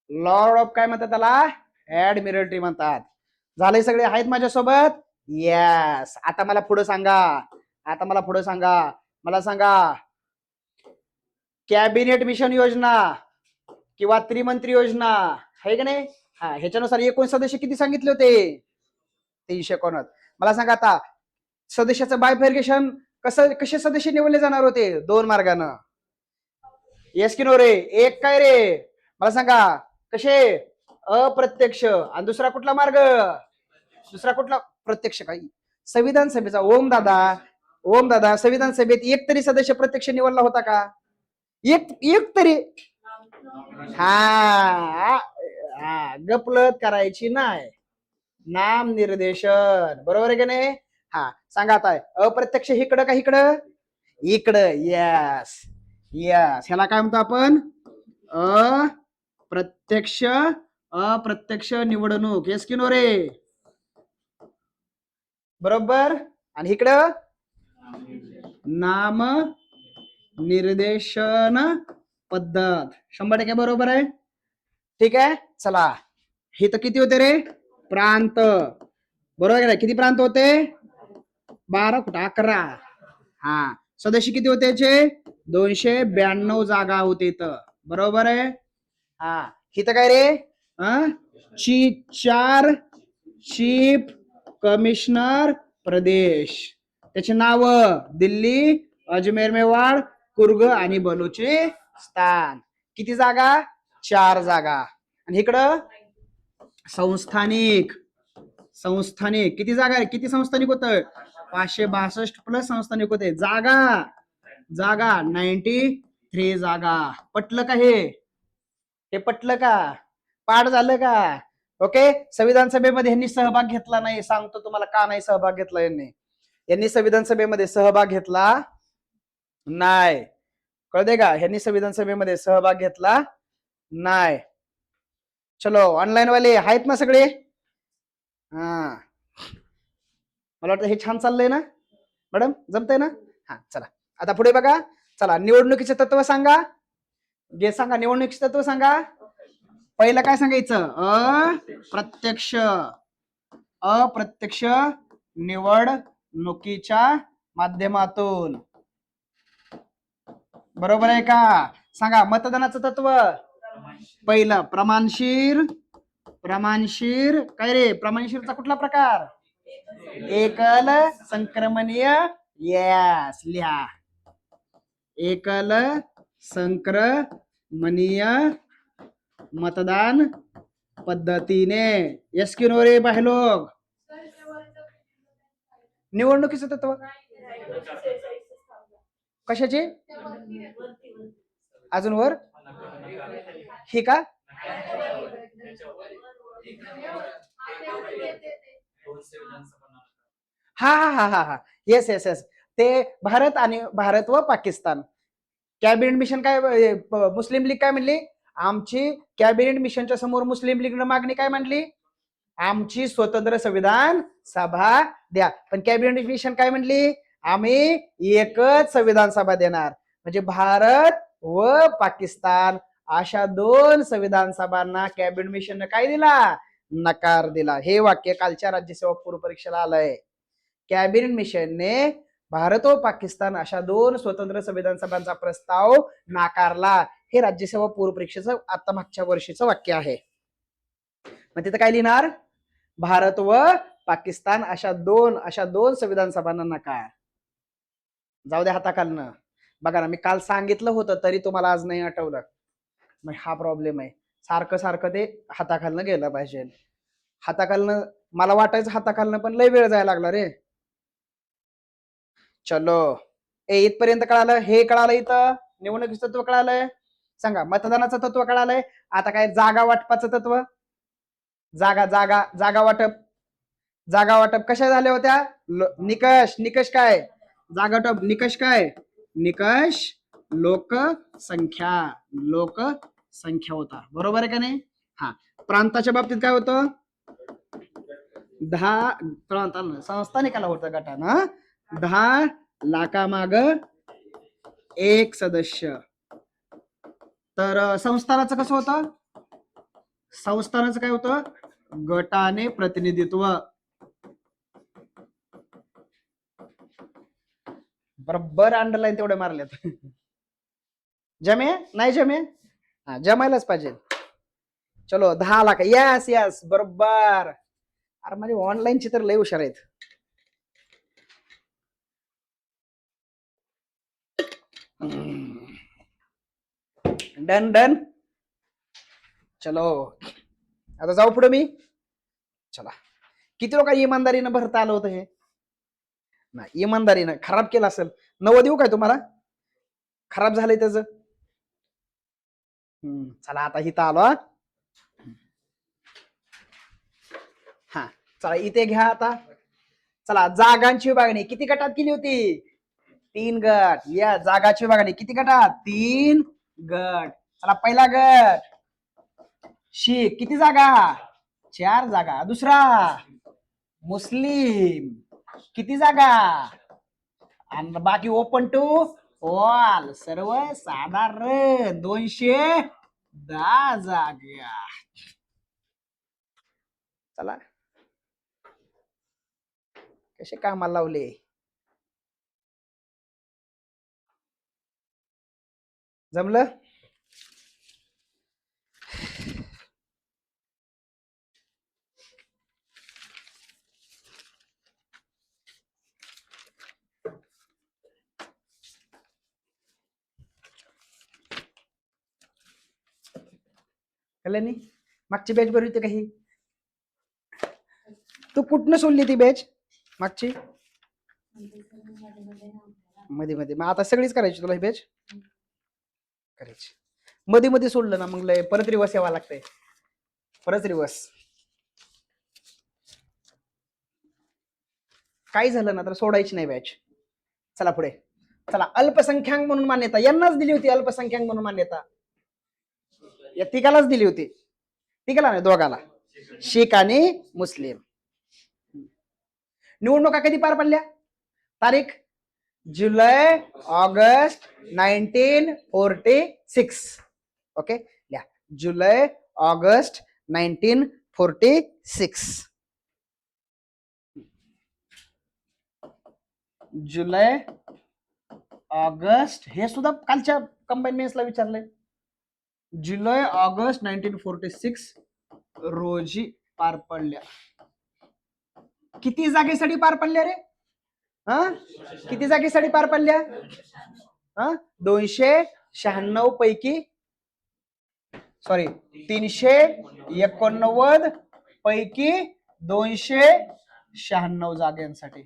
लॉर्ड ऑफ काय म्हणतात त्याला? ऍडमिरल्टी म्हणतात. झाले सगळे आहेत माझ्यासोबत? येस. आता मला पुढे सांगा. मला सांगा, कॅबिनेट मिशन योजना किंवा त्रिमंत्री योजना आहे का नाही? हा, ह्याच्यानुसार एकूण सदस्य किती सांगितले होते? 359. मला सांगा आता, सदस्याचं बायफर्गेशन कसे सदस्य निवडले जाणार होते? 2 मार्गानं. येस की नो रे? एक काय रे? मला सांगा, कसे? अप्रत्यक्ष. आणि दुसरा कुठला मार्ग? प्रत्यक्ष. काही संविधान सभेचा ओम दादा संविधान सभेत एक तरी सदस्य प्रत्यक्ष निवडला होता का? एक तरी? हा, गपलत करायची नाही. नाम निर्देशन. बरोबर आहे का नाही? हा, सांगा आता, अप्रत्यक्ष इकडं का इकडं? येस. ह्याला काय म्हणतो आपण? अप्रत्यक्ष निवडणूक. येस की नो रे? बरोबर. आणि इकडं नाम निर्देशन पद्धत. 100% बरोबर आहे. ठीक आहे, चला. हे तर किती होते रे? प्रांत. बरोबर आहे. किती प्रांत होते? 12 कुठं 11. हा, सदस्य किती होते? 292 जागा होते इथं. बरोबर आहे. हा, इथं काय रे? 4 चीफ कमिशनर प्रदेश. त्याचे नाव दिल्ली, अजमेर मेवाड, कुर्ग आणि बलुचिस्तान. किती जागा? 4 जागा. आणि इकडं संस्थानिक. किती जागा? किती संस्थानिक होत? 562 प्लस संस्थानिक होते. जागा 93 जागा. पटलं का? हे पटलं का? पाठ झालं का? ओके. संविधान सभेमध्ये यांनी सहभाग घेतला नाही. सांगतो तुम्हाला का नाही सहभाग घेतला. यांनी संविधान सभेमध्ये सहभाग घेतला नाही. कळते का? यांनी संविधान सभेमध्ये सहभाग घेतला नाही. चलो, ऑनलाईन वाले आहेत ना सगळे? हा, मला वाटतं हे छान चाललंय ना मॅडम? जमतंय ना? हा, चला आता पुढे बघा. चला, निवडणुकीचे तत्व सांगा. निवडणुकीचे तत्व सांगा. पहिलं काय सांगायचं? अप्रत्यक्ष निवडणुकीच्या माध्यमातून. बरोबर आहे का? सांगा. मतदानाचं तत्व पहिलं प्रमाणशीर. काय रे? प्रमाणशीरचा कुठला प्रकार? एकल संक्रमणीय. येस, लिहा. एकल संक्रमणीय मतदान पद्धतीने. यस की नो रे लोग? निवडणुकीचं तत्व कशाचे? अजून वर हे का? हा. येस. ते भारत व पाकिस्तान. कॅबिनेट मिशन काय? मुस्लिम लीग काय म्हणली? आमची कॅबिनेट मिशनच्या समोर मुस्लिम लीगनं मागणी काय म्हणली? आमची स्वतंत्र संविधान सभा द्या. पण कॅबिनेट मिशन काय म्हणली? आम्ही एकच संविधान सभा देणार. म्हणजे भारत व पाकिस्तान अशा 2 संविधान सभांना कॅबिनेट मिशनने काय दिला? नकार दिला. हे वाक्य कालच्या राज्यसेवा पूर्व परीक्षेला आलंय. कॅबिनेट मिशनने भारत व पाकिस्तान अशा 2 स्वतंत्र संविधान सभांचा प्रस्ताव नाकारला. हे राज्यसेवा पूर्व परीक्षेचं आता मागच्या वर्षीचं वाक्य आहे. मग तिथं काय लिहिणार, भारत व पाकिस्तान अशा दोन संविधान सभांना नकार. जाऊ द्या हाताखालनं. बघा ना, मी काल सांगितलं होतं तरी तुम्हाला आज नाही आठवलं. मग हा प्रॉब्लेम आहे, सारखं सारखं ते हाताखालनं गेलं पाहिजे. हाताखालनं मला वाटायचं हाताखालनं, पण लय वेळ जायला लागला रे. चलो, इथपर्यंत कळालं, हे कळालं, इथं निवडणुकीचं तत्व कळालंय. सांगा, मतदानाचं तत्व कळालंय. आता काय जागा वाटपाचं तत्व, जागा वाटप कशा झाल्या होत्या, निकष काय, जागा वाटप निकष काय, निकष लोकसंख्या होता, बरोबर आहे का नाही. हा, प्रांताच्या बाबतीत काय होतं, 10 प्रांतांना संस्थानिकाला होतं गटानं 10 लाखामाग एक सदस्य. तर संस्थानाचं कसं होतं, संस्थानाचं काय होतं, गटाने प्रतिनिधित्व. बरोबर अंडरलाईन तेवढे मारलेत. जमे नाही जमे, हा जमायलाच पाहिजे. चलो 10 लाख, यस बरोबर. अरे माझे ऑनलाईन चित्र लय हुशार आहेत. डन. चलो आता जाऊ पुढे मी. चला, किती लोक इमानदारीनं भरता आलं होतं हे, नाही इमानदारीनं खराब केलं असेल, 9 देऊ काय तुम्हाला, खराब झालंय त्याच. चला आता इथं आलो. हा चला इथे घ्या आता. चला, जागांची विभागणी किती गटात केली होती, 3 गट. या जागाची विभागणी किती गटात, 3 गट. चला, पहिला गट शीख, किती जागा, 4 जागा. दुसरा मुस्लिम, किती जागा, आणि बाकी ओपन टू ऑल, सर्व साधारण 210 जागा. चला, कसे कामाला लावले, जमलं. कळलं, मागची बॅच बरी होती काही, तू कुठनं सोडली ती बॅच मागची, मध्ये मग आता सगळीच करायची तुला ही बॅच करायची, मध्ये सोडलं ना मग लय परत रिवर्स यावं लागतंय, परत रिवर्स. काही झालं ना तर सोडायची नाही बॅच. चला पुढे. चला, अल्पसंख्याक म्हणून मान्यता यांनाच दिली होती, अल्पसंख्याक म्हणून मान्यता या तिघालाच दिली होती, तिघाला नाही दोघाला, शीख आणि मुस्लिम. निवडणुका कधी पार पडल्या, तारीख जुलै ऑगस्ट 1946. ओके, लिहा जुलै ऑगस्ट 1946. जुलै ऑगस्ट, हे सुद्धा कालच्या कंबाईन मेन्सला विचारलंय. जुलै ऑगस्ट 1946 रोजी पार पडल्या. किती जागेसाठी पार पडल्या रे, किती जागेसाठी पार पडल्या, 296 पैकी, सॉरी 389 पैकी 296 जागांसाठी.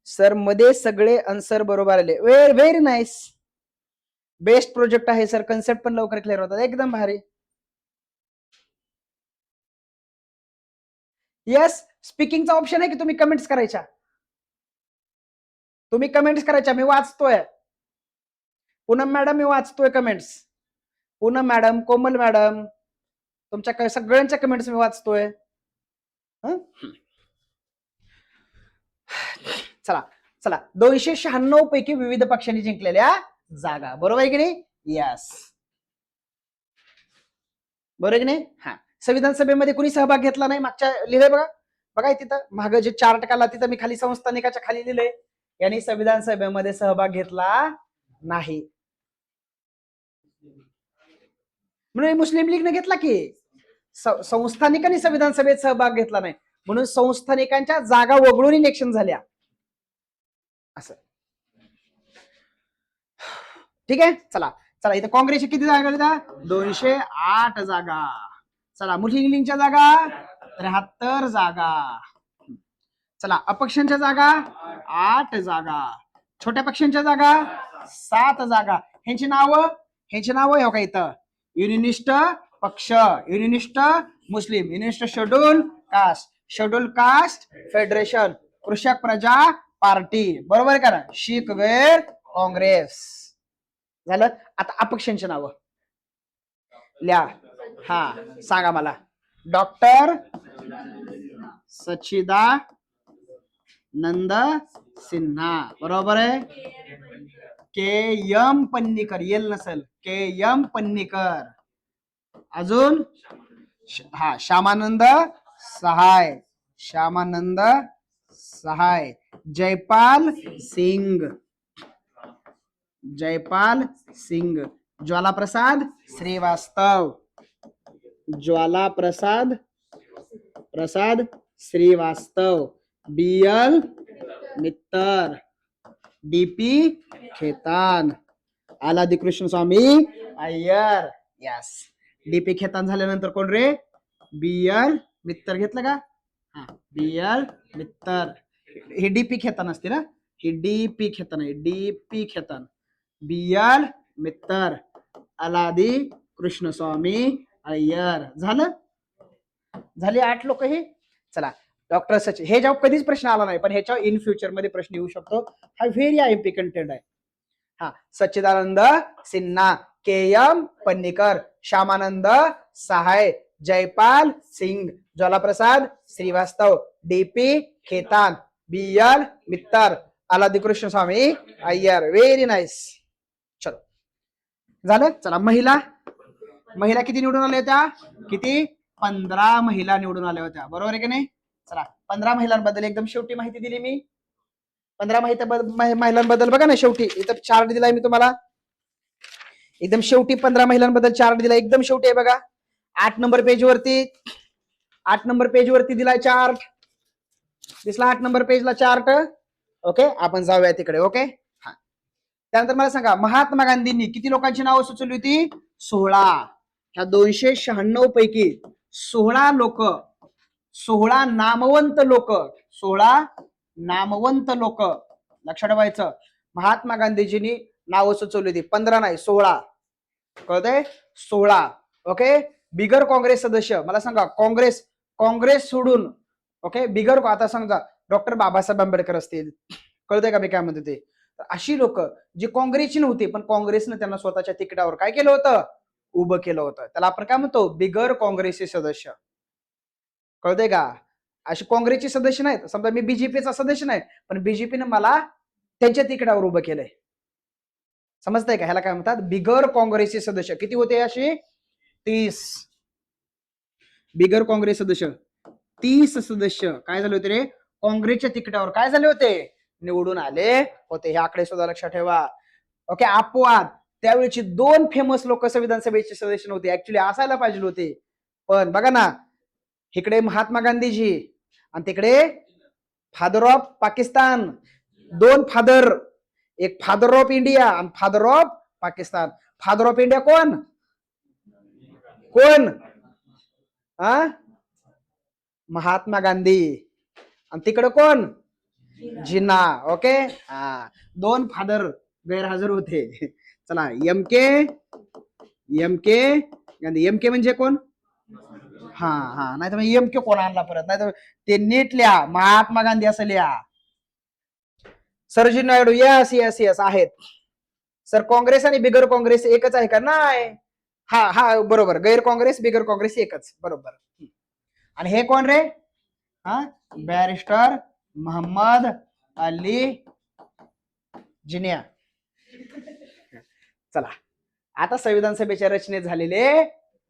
सर मध्ये सगळे आन्सर बरोबर आले, व्हेरी नाईस, बेस्ट प्रोजेक्ट आहे सर, कन्सेप्ट पण लवकर क्लिअर होतात, एकदम भारी. यस, स्पीकिंगचा ऑप्शन आहे की तुम्ही कमेंट्स करायच्या, मी वाचतोय. पूनम मॅडम मी वाचतोय कमेंट्स, पूनम मॅडम, कोमल मॅडम, तुमच्या सगळ्यांच्या कमेंट्स मी वाचतोय. चला 296 पैकी विविध पक्षांनी जिंकलेल्या जागा, बरोबर आहे की नाही, यस बरोबर आहे की नाही. हा, संविधान सभेमध्ये कुणी सहभाग घेतला नाही, मागच्या लिहिले बघा, बघा तिथं मागं जे चार्ट काढला तिथं मी खाली संस्थानिकाच्या खाली लिहिलंय, यांनी संविधान सभेमध्ये सहभाग घेतला नाही. म्हणून मुस्लिम लीगने घेतला की संस्थानिकांनी संविधान सभेत सहभाग घेतला नाही, म्हणून संस्थानिकांच्या जागा वगळून इलेक्शन झाल्या असं. ठीक आहे, चला चला इथं काँग्रेसच्या किती जागा होत्या? 208 जागा. चला मुस्लिम लीगच्या जागा 73 जागा. चला अपक्षांच्या जागा 8 जागा. छोट्या पक्षांच्या जागा 7 जागा. ह्यांची नावं हो का इथं? युनिनिस्ट पक्ष, युनिनिस्ट मुस्लिम, युनिनिस्ट शेड्यूल कास्ट फेडरेशन, कृषक प्रजा पार्टी, बरोबर का ना? शीख गैर काँग्रेस. झालं. आता अपक्षांची नावं लिहा. हा सांगा मला. डॉक्टर सच्चिदानंद सिन्हा, बरोबर आहे. के एम पन्नीकर, येल नसेल, के एम पन्नीकर. अजून श्यामानंद सहाय, जयपाल सिंग, ज्वालाप्रसाद श्रीवास्तव, BL मित्तर, DP Khetan, Alladi Krishna Swami Iyer. Yes, DP Khetan झाल्यानंतर कोण रे? BL मित्तर. घेतलं का? हा, BL मित्तर. हे DP खेतान असते ना, ही DP खेतान आहे. DP Khaitan, BL Mittar, Alladi Krishnaswamy Iyer. झाले 8 लोक हे. चला डॉक्टर सचिन, हे जेव्हा कधीच प्रश्न आला नाही, पण ह्याच्या इन फ्युचर मध्ये प्रश्न येऊ शकतो. हा व्हेरी आयएमपी कंटेंट आहे. हा, Sachchidanand Sinha, KM Panikkar, Shyamanand Sahay, Jaipal Singh, Jwalaprasad Srivastava, DP Khaitan, BL Mittar, Alladi Krishna Swami Iyer. Very nice. चलो झालं. चला महिला किती निवडून आल्या होत्या? किती? 15 महिला निवडून आल्या होत्या, बरोबर आहे की नाही? चला 15 महिलांबद्दल एकदम शेवटी माहिती दिली मी. 15 महिलांबद्दल बघा ना, शेवटी इथं चार्ट दिलाय मी तुम्हाला. एकदम शेवटी 15 महिलांबद्दल चार्ट दिला, एकदम शेवटी आहे बघा. 8 नंबर पेज वरती दिलाय चार्ट. दिसला 8 नंबर पेजला चार्ट? ओके, आपण जाऊया तिकडे. ओके, हा. त्यानंतर मला सांगा, महात्मा गांधींनी किती लोकांची नावं सुचवली होती? 16. ह्या 296 पैकी 16 नामवंत लोक लक्षात ठेवायचं. महात्मा गांधीजींनी नावं सुचवली होती. 15 नाही, 16. कळतंय? 16. ओके. बिगर काँग्रेस सदस्य, मला सांगा, काँग्रेस सोडून, ओके, बिगर, आता समजा डॉक्टर बाबासाहेब आंबेडकर असतील, कळतंय का मी काय म्हणते ते? अशी लोक जी काँग्रेसची नव्हती, पण काँग्रेसनं त्यांना स्वतःच्या तिकिटावर काय केलं होतं? उभं केलं होतं. त्याला आपण काय म्हणतो? बिगर काँग्रेसचे सदस्य. कळतंय का? अशी काँग्रेसचे सदस्य नाहीत. समजा मी बीजेपीचा सदस्य नाही, पण बीजेपीने मला त्यांच्या तिकिटावर उभं केलंय. समजतंय का? ह्याला काय म्हणतात? बिगर काँग्रेसचे सदस्य. किती होते असे? 30. बिगर काँग्रेस सदस्य 30 सदस्य काय झाले होते रे? काँग्रेसच्या तिकिटावर काय झाले होते? निवडून आले होते. हे आकडे सुद्धा लक्षात ठेवा. ओके. अपवाद, त्यावेळेची 2 फेमस लोक संविधान सभेचे सदस्य नव्हते. ऍक्च्युली असायला पाहिजे होते, पण बघा ना, इकडे महात्मा गांधीजी आणि तिकडे फादर ऑफ पाकिस्तान. 2 फादर, एक फादर ऑफ इंडिया आणि father of Pakistan. Father of India कोण? महात्मा गांधी. आणि तिकडे कोण? जिन्ना. ओके. 2 फादर गैरहजर होते. चला, एम के गांधी. एम के म्हणजे कोण? नाही तर एम के कोण आणला परत? नाही तर ते नीट लिहा, महात्मा गांधी असं लिहा. सरजी नायडू. यस आहेत. सर, काँग्रेस आणि बिगर काँग्रेस एकच आहे का? नाही. हा बरोबर, गैर काँग्रेस बिगर काँग्रेस एकच, बरोबर. आणि हे कोण रे? बॅरिस्टर मोहम्मद अली जिनिया. चला, आता संविधान सभेच्या रचनेत झालेले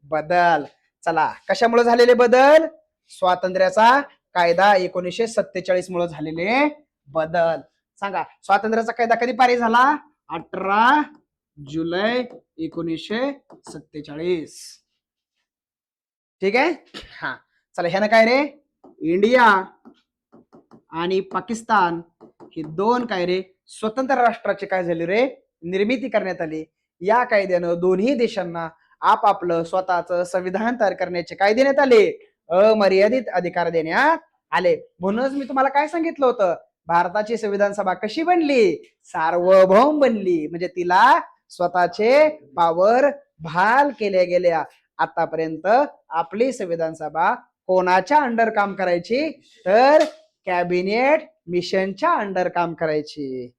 बदल. चला, कशामुळे झालेले बदल? स्वातंत्र्याचा कायदा 1947 मुळे झालेले बदल. सांगा स्वातंत्र्याचा कायदा कधी पारित झाला? 18 जुलै 1947. ठीक आहे. हा चला ह्यानं काय रे, इंडिया आणि पाकिस्तान हे दोन काय रे स्वतंत्र राष्ट्राचे काय झाले रे, निर्मिती करण्यात आली. या कायद्यानं दोन्ही देशांना आपापलं स्वतःच संविधान तयार करण्याचे काय देण्यात आले, अमर्यादित अधिकार देण्यात आले. म्हणूनच मी तुम्हाला काय सांगितलं होतं, भारताची संविधान सभा कशी बनली, सार्वभौम बनली. म्हणजे तिला स्वतःचे पावर बहाल केल्या गेल्या. आतापर्यंत आपली संविधान सभा कोणाच्या अंडर काम करायची, तर कॅबिनेट मिशनच्या अंडर काम करायची.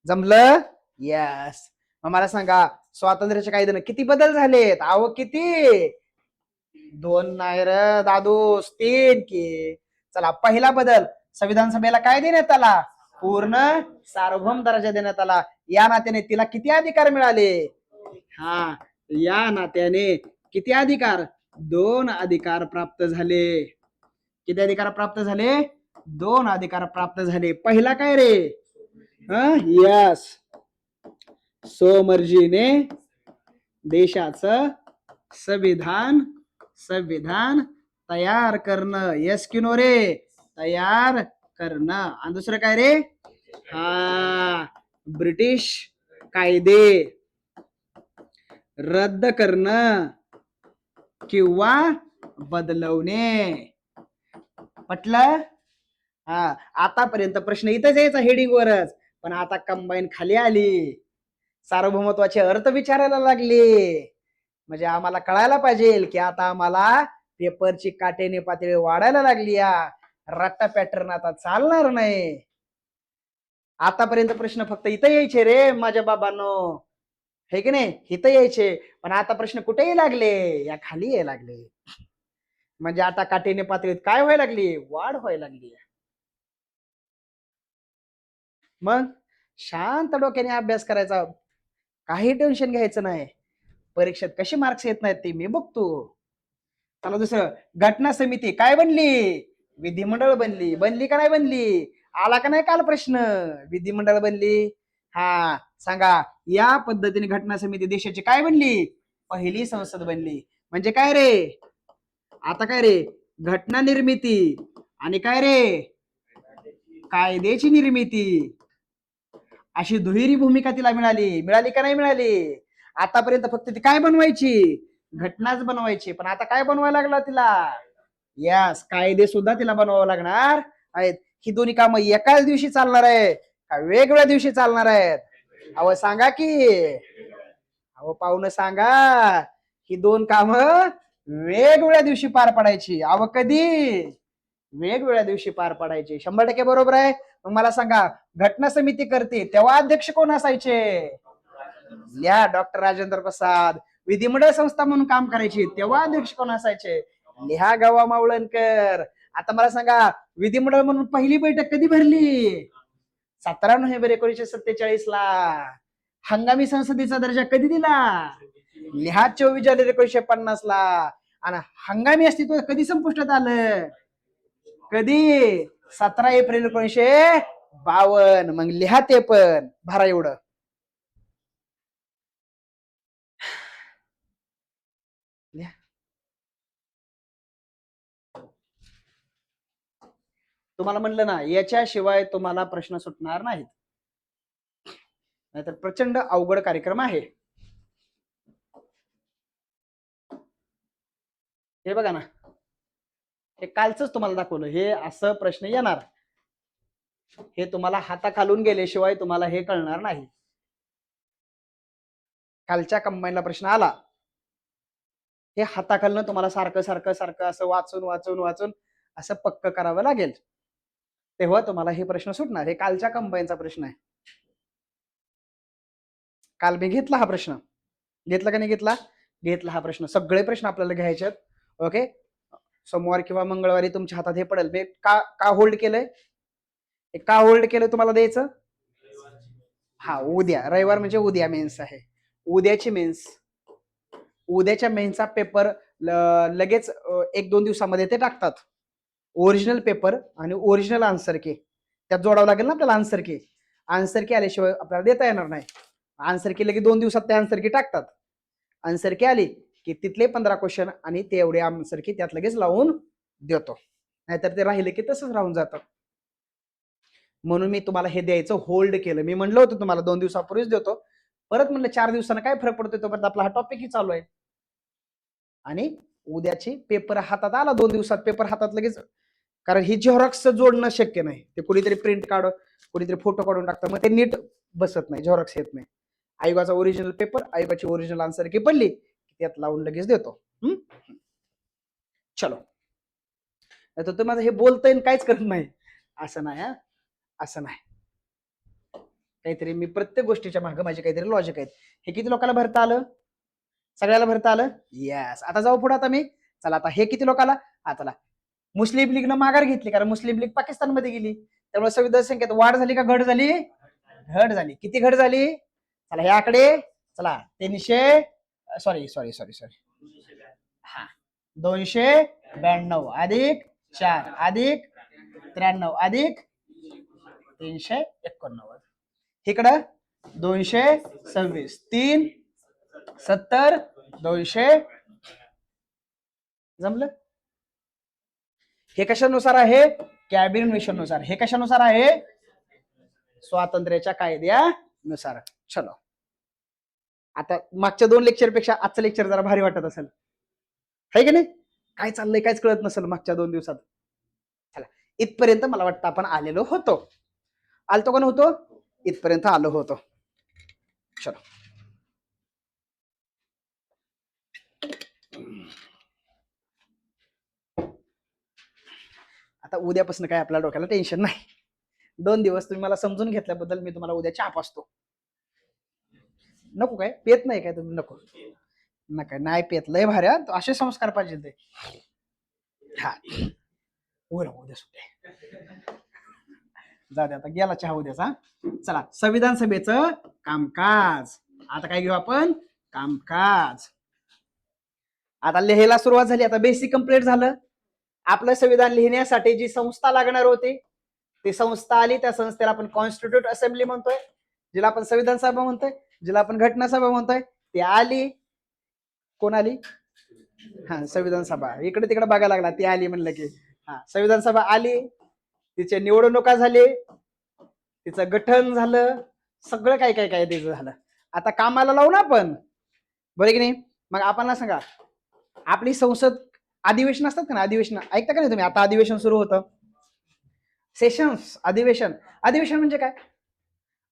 जमलं? यस. मग मला सांगा स्वातंत्र्याच्या कायद्यानं किती बदल झालेत? अहो किती, 2 नाही र दादूस, 3 की. चला पहिला बदल, संविधान सभेला काय देण्यात आला, पूर्ण सार्वभौम दर्जा देण्यात आला. या नात्याने तिला किती अधिकार मिळाले, हा या नात्याने किती अधिकार, 2 अधिकार प्राप्त झाले. किती अधिकार प्राप्त झाले, 2 अधिकार प्राप्त झाले. पहिला काय रे, यस, स्वमर्जीने देशाचं संविधान तयार करणं. यस की नो रे, तयार करणं. आणि दुसरं काय रे, हा ब्रिटिश कायदे रद्द करणं किंवा बदलवणे. पटलं? हा आतापर्यंत प्रश्न इथंच यायचा हेडिंग वरच, पण आता कंबाईन खाली आली, सार्वभौमत्वाचे अर्थ विचारायला लागले. म्हणजे आम्हाला कळायला पाहिजे की आता आम्हाला पेपरची काटेने पातळी वाढायला लागली. रट्टा पॅटर्न आता चालणार नाही. आतापर्यंत प्रश्न फक्त इथं यायचे रे माझ्या बाबांनो, हे की नाही, इथं यायचे. पण आता प्रश्न कुठेही लागले, या खाली यायला लागले. म्हणजे आता काटेने पातळीत काय व्हायला लागली, वाढ व्हायला लागली. मग शांत डोक्याने अभ्यास करायचा, काही टेन्शन घ्यायचं नाही. परीक्षेत कशी मार्क्स येत नाहीत ते मी बघतो. चला दुसरं, घटना समिती काय बनली, विधिमंडळ बनली. बनली का नाही बनली, आला का नाही काल प्रश्न, विधिमंडळ बनली. हा सांगा या पद्धतीने घटना समिती देशाची काय बनली, पहिली संसद बनली. म्हणजे काय रे, आता काय रे, घटना निर्मिती आणि काय रे, कायद्याची निर्मिती, अशी दुहेरी भूमिका तिला मिळाली. मिळाली का नाही मिळाली? आतापर्यंत फक्त ती काय बनवायची, घटनाच बनवायची. पण आता काय बनवायला लागला तिला, यस, कायदे सुद्धा तिला बनवावं लागणार आहेत. ही दोन्ही कामं एकाच दिवशी चालणार आहे का वेगवेगळ्या दिवशी चालणार आहेत? अहो सांगा की, अहो पाहुणं सांगा, ही 2 कामं वेगवेगळ्या दिवशी पार पडायची. अहो कधी, वेगवेगळ्या दिवशी पार पडायची. 100% बरोबर आहे. मग मला सांगा, घटना समिती करते तेव्हा अध्यक्ष कोण असायचे, लिहा, डॉक्टर राजेंद्र प्रसाद. विधिमंडळ संस्था म्हणून काम करायची तेव्हा अध्यक्ष कोण असायचे, लिहा, गवा मावळणकर. आता मला सांगा, विधिमंडळ म्हणून पहिली बैठक कधी भरली, 17 नोव्हेंबर 1947 ला. हंगामी संसदेचा दर्जा कधी दिला, लिहा, 24 जानेवारी 1950 ला. आणि हंगामी अस्तित्व कधी संपुष्टात आलं, कधी, 17 एप्रिल 1952. मग लिहा ते पण, भरा एवढं. तुम्हाला म्हणलं ना, याच्याशिवाय तुम्हाला प्रश्न सुटणार नाहीत, नाहीतर प्रचंड अवघड कार्यक्रम आहे. हे बघा ना, हे कालच तुम्हाला दाखवलं, हे असं प्रश्न येणार. हे तुम्हाला हाताखालून गेल्याशिवाय तुम्हाला हे कळणार नाही. कालच्या कंबाईनला प्रश्न आला, हे हाताखालनं तुम्हाला सारखं सारखं सारखं असं वाचून वाचून वाचून असं पक्क करावं लागेल, तेव्हा तुम्हाला हे प्रश्न सुटणार. हे कालच्या कंबाईनचा प्रश्न आहे. काल मी घेतला हा प्रश्न, घेतला का नाही घेतला, घेतला हा प्रश्न. सगळे प्रश्न आपल्याला घ्यायचे आहेत. ओके, सोमवार किंवा मंगळवारी तुमच्या हातात हे पडेल. मी का होल्ड केलंय, का होल्ड केलं तुम्हाला द्यायचं, हा उद्या, रविवार म्हणजे उद्या मेन्स आहे. उद्याची मेन्स, उद्याच्या मेन्सचा पेपर लगेच 1-2 दिवसामध्ये ते टाकतात. ओरिजिनल पेपर आणि ओरिजिनल आन्सर की त्यात जोडावं लागेल ना आपल्याला. आन्सर की आल्याशिवाय आपल्याला देता येणार नाही. आन्सर की लगे 2 दिवसात ते आन्सर की टाकतात. आन्सर की आली की तिथले 15 क्वेश्चन आणि ते एवढे आन्सर की त्यात लगेच लावून देतो. नाहीतर ते राहिले की तसंच राहून जातं. म्हणून मी तुम्हाला हे द्यायचं होल्ड केलं. मी म्हणलं होतं तुम्हाला 2 दिवसापूर्वीच देतो. परत म्हणलं 4 दिवसांना काय फरक पडतोय, तोपर्यंत आपला हा टॉपिकही चालू आहे. आणि उद्याची पेपर हातात आला 2 दिवसात पेपर हातात लगेच. कारण ही झेरॉक्स जोडणं शक्य नाही. ते कुणीतरी प्रिंट काढ, कुणीतरी फोटो काढून टाकतं, मग ते नीट बसत नाही, झेरॉक्स येत नाही. आयोगाचा ओरिजिनल पेपर, आयोगाची ओरिजिनल आन्सर की पडली त्यात लावून लगेच देतो. चलो. तर तुम्हाला हे बोलतंय काहीच करत नाही असं नाही. असं नाही. काहीतरी मी प्रत्येक गोष्टीच्या मागे माझे काहीतरी लॉजिक आहेत. हे किती लोकांना भरता आलं? सगळ्याला भरता आलं? येस. आता जाऊ पुढे. आता मी चला आता हे किती लोकांना? चला मुस्लिम लीगनं माघार घेतली, कारण मुस्लिम लीग पाकिस्तानमध्ये गेली. त्यामुळे संविधान संख्येत वाढ झाली का घट झाली? घट झाली. किती घट झाली? चला हे आकडे चला 300 सॉरी 292 अधिक 4 अधिक 93 अधिक 389. इकडं 226 3 70 200. जमलं? हे कशानुसार आहे? कॅबिनेट मिशननुसार. हे कशानुसार आहे? स्वातंत्र्याच्या कायद्यानुसार. चलो. आता मागच्या 2 लेक्चर पेक्षा आजचं लेक्चर जरा भारी वाटत असेल, है की नाही? काय चाललंय काहीच कळत नसेल मागच्या 2 दिवसात. चला इथपर्यंत मला वाटतं आपण आलेलो होतो. आलतो का नव्हतो? इथपर्यंत आलो होतो. चलो. आता उद्यापासून काय आपल्या डोक्याला टेन्शन नाही. 2 दिवस तुम्ही मला समजून घेतल्याबद्दल मी तुम्हाला उद्या चहा पाजतो. नको काय पेत नाही काय तुम्ही? नको नका नाही पेत. लय भारी असे संस्कार पाहिजे ते. हा उद्या सुट्टे जाऊ दे. आता गेला चहा उद्याचा. चला संविधान सभेचं कामकाज. आता काय घेऊ आपण? कामकाज. आता लिहायला सुरुवात झाली. आता बेसिक कंप्लीट झालं. आपलं संविधान लिहिण्यासाठी जी संस्था लागणार होती ती संस्था आली. त्या संस्थेला आपण कॉन्स्टिट्यूट असेंब्ली म्हणतोय, जिला आपण संविधान सभा म्हणतोय, जिला आपण घटना सभा म्हणतोय. ती आली. कोण आली? संविधान सभा. इकडे तिकडे बघायला लागला. ती आली म्हणलं की संविधान सभा आली. तिचे निवडणुका झाली, तिचं गठन झालं, सगळं काय काय काय तिचं झालं. आता कामाला लावू ना आपण, बरं की नाही? मग आपण सांगा, आपली संसद अधिवेशन असतात का ना? अधिवेशन ऐकता का नाही तुम्ही? आता अधिवेशन सुरू होतं. सेशन्स अधिवेशन. अधिवेशन म्हणजे काय?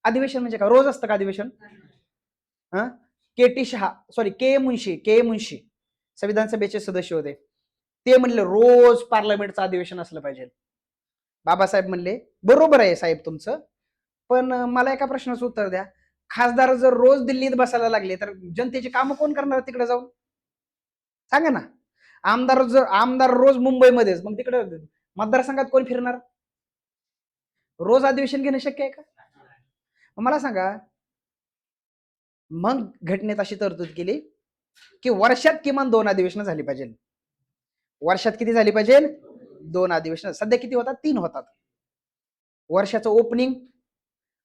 अधिवेशन म्हणजे काय? रोज असतं का अधिवेशन? के मुंशी संविधान सभेचे सदस्य होते. ते म्हणले रोज पार्लमेंटचं अधिवेशन असलं पाहिजे. बाबासाहेब म्हणले बरोबर आहे साहेब तुमचं, पण मला एका प्रश्नाचं उत्तर द्या. खासदार जर रोज दिल्लीत बसायला लागले तर जनतेची कामं कोण करणार तिकडे जाऊन? सांगा ना. आमदार रोज मुंबईमध्येच, मग तिकडे मतदारसंघात कोण फिरणार? रोज अधिवेशन घेणं शक्य आहे का? मला सांगा. मग घटनेत अशी तरतूद केली की वर्षात किमान 2 अधिवेशनं झाली पाहिजे. वर्षात किती झाली पाहिजे? 2 अधिवेशन. सध्या किती होतात? 3 होतात. वर्षाचं ओपनिंग,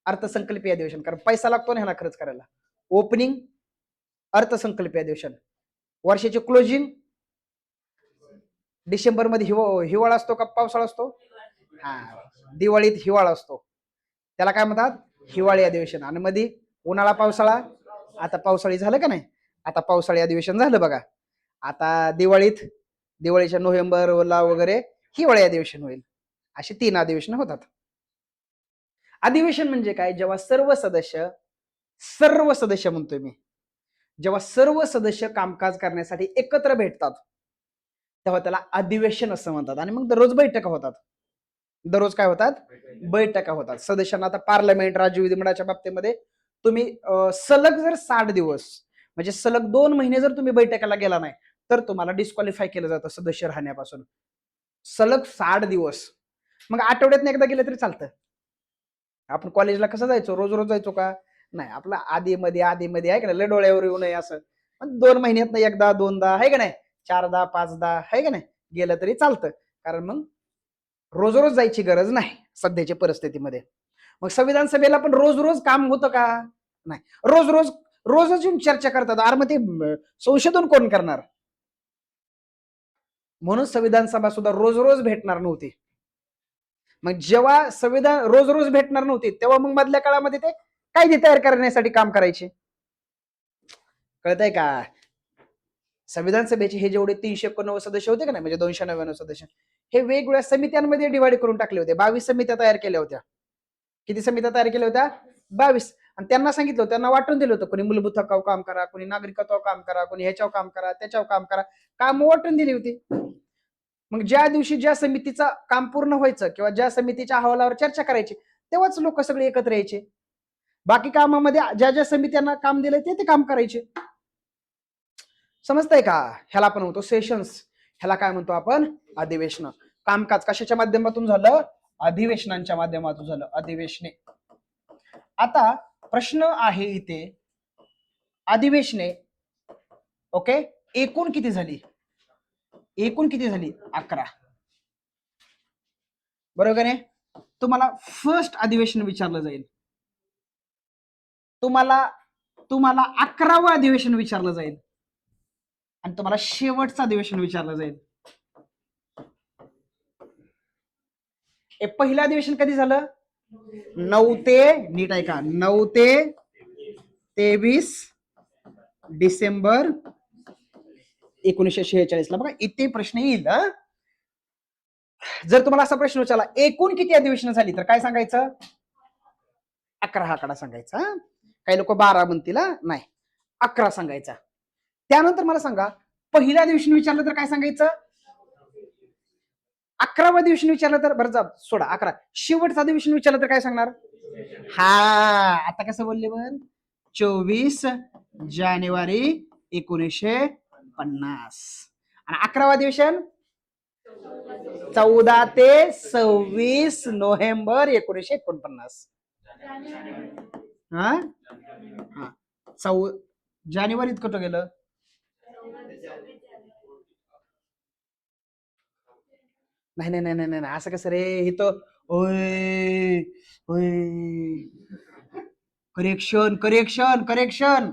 अर्थसंकल्पीय अधिवेशन, कारण पैसा लागतो ना ह्याला खर्च करायला. ओपनिंग, अर्थसंकल्पीय अधिवेशन. वर्षाचे क्लोजिंग डिसेंबर मध्ये. हिवाळा असतो का पावसाळा असतो? दिवाळीत हिवाळा असतो, त्याला काय म्हणतात? हिवाळी अधिवेशन. आणि मध्ये उन्हाळा पावसाळा. आता पावसाळी झालं का नाही? आता पावसाळी अधिवेशन झालं बघा. आता दिवाळीच्या नोव्हेंबरला वगैरे हिवाळी अधिवेशन होईल. अशी 3 अधिवेशन होतात. अधिवेशन म्हणजे काय? जेव्हा सर्व सदस्य म्हणतोय मी, जेव्हा सर्व सदस्य कामकाज करण्यासाठी एकत्र भेटतात तेव्हा त्याला अधिवेशन असं म्हणतात. आणि मग दररोज बैठका होतात. दररोज काय होतात? बैठका होतात सदस्यांना. आता पार्लमेंट, राज्य विधिमंडळाच्या बाबतीमध्ये तुम्ही सलग जर 60 दिवस म्हणजे सलग 2 महिने जर तुम्ही बैठकाला गेला नाही तर तुम्हाला डिस्क्वालिफाय केलं जातं सदस्य राहण्यापासून. सलग 60 दिवस. मग आठवड्यात एकदा गेलं तरी चालतं. आपण कॉलेजला कसं जायचो? रोज रोज जायचो का? नाही. आपला आधी मध्ये आहे का नाही? डोळ्यावर येऊ नये असं. 2 महिन्यात एकदा 2दा आहे का नाही? 4दा 5दा आहे का नाही? गेलं तरी चालतं. कारण मग रोज रोज जायची गरज नाही सध्याच्या परिस्थितीमध्ये. मग संविधान सभेला पण रोज रोज काम होतं का? नाही. रोज रोज रोजच येऊन चर्चा करतात. अरे मग ते संशोधन कोण करणार? म्हणून संविधान सभा सुद्धा रोज रोज भेटणार नव्हती. मग जेव्हा संविधान रोज रोज भेटणार नव्हती तेव्हा मग मधल्या काळामध्ये ते कायदे तयार करण्यासाठी काम करायचे. कळतंय का? संविधान सभेचे हे जेवढे 389 सदस्य होते का नाही, म्हणजे 299 सदस्य, हे वेगवेगळ्या समित्यांमध्ये डिवाइड करून टाकले होते. 22 समित्या तयार केल्या होत्या. किती समित्या तयार केल्या होत्या? 22. आणि त्यांना सांगितलं होतं, त्यांना वाटून दिलं होतं, कोणी मूलभूत हक्कावर काम करा, कोणी नागरिकत्वावर काम करा, कोणी ह्याच्यावर काम करा, त्याच्यावर काम करा. काम वाटून दिली होती. मग ज्या दिवशी ज्या समितीचं काम पूर्ण व्हायचं किंवा ज्या समितीच्या अहवालावर चर्चा करायची तेव्हाच लोक सगळे एकत्र यायचे. बाकी कामामध्ये ज्या ज्या समित्यांना काम दिलंय ते काम करायचे. समजतंय का? ह्याला आपण म्हणतो सेशन्स. ह्याला काय म्हणतो आपण? अधिवेशन. कामकाज कशाच्या माध्यमातून झालं? अधिवेशनांच्या माध्यमातून झालं. अधिवेशने. आता प्रश्न आहे इथे, अधिवेशने ओके एकूण किती झाली? एकूण किती झाली? 11. बरोबर आहे. तुम्हाला फर्स्ट अधिवेशन विचारलं जाईल, तुम्हाला 11वं अधिवेशन विचारलं जाईल आणि तुम्हाला शेवटचं अधिवेशन विचारलं जाईल. हे पहिलं अधिवेशन कधी झालं? 9 ते नीट ऐका, 9 ते 23 डिसेंबर 1946 ला. बघा इथे प्रश्न येईल. जर तुम्हाला असा प्रश्न विचारला एकूण किती अधिवेशन झाली तर काय सांगायचं? 11 हा आकडा सांगायचा. काही लोक 12 म्हणतील, नाही 11 सांगायचा. त्यानंतर मला सांगा पहिलं अधिवेशन विचारलं तर काय सांगायचं? 11वं अधिवेशन विचारलं तर बरं जा सोडा 11. शेवटचं अधिवेशन विचारलं तर काय सांगणार? हा आता कसं बोलले पण 24 जानेवारी 1950. आणि 11वं अधिवेशन 14 ते 26 नोव्हेंबर 1949. हा जानेवारीत कुठं गेलं? नाही नाही नाही नाही नाही असं कसं रे? इथं ओय ओय करेक्शन करेक्शन करेक्शन.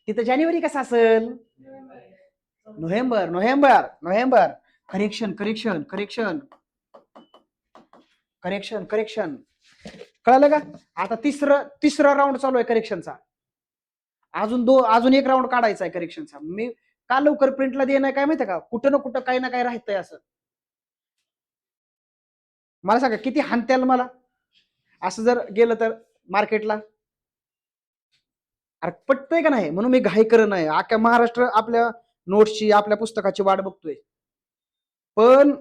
तिथं जानेवारी कसं असेल? November November November. Correction correction correction correction correction. कळालं का? आता तिसरा राऊंड चालू आहे करेक्शनचा. अजून एक राऊंड काढायचा आहे करेक्शनचा. मी का लवकर प्रिंटला देणार काय माहितीये का? कुठं ना कुठं काही ना काही राहतंय असं. मला सांगा किती हानत्याल मला असं जर गेलं तर मार्केटला? अरे पटतंय का नाही? म्हणून मी घाई करत नाही. अख्ख्या महाराष्ट्र आपल्या नोट्सची आपल्या पुस्तकाची वाट बघतोय. पण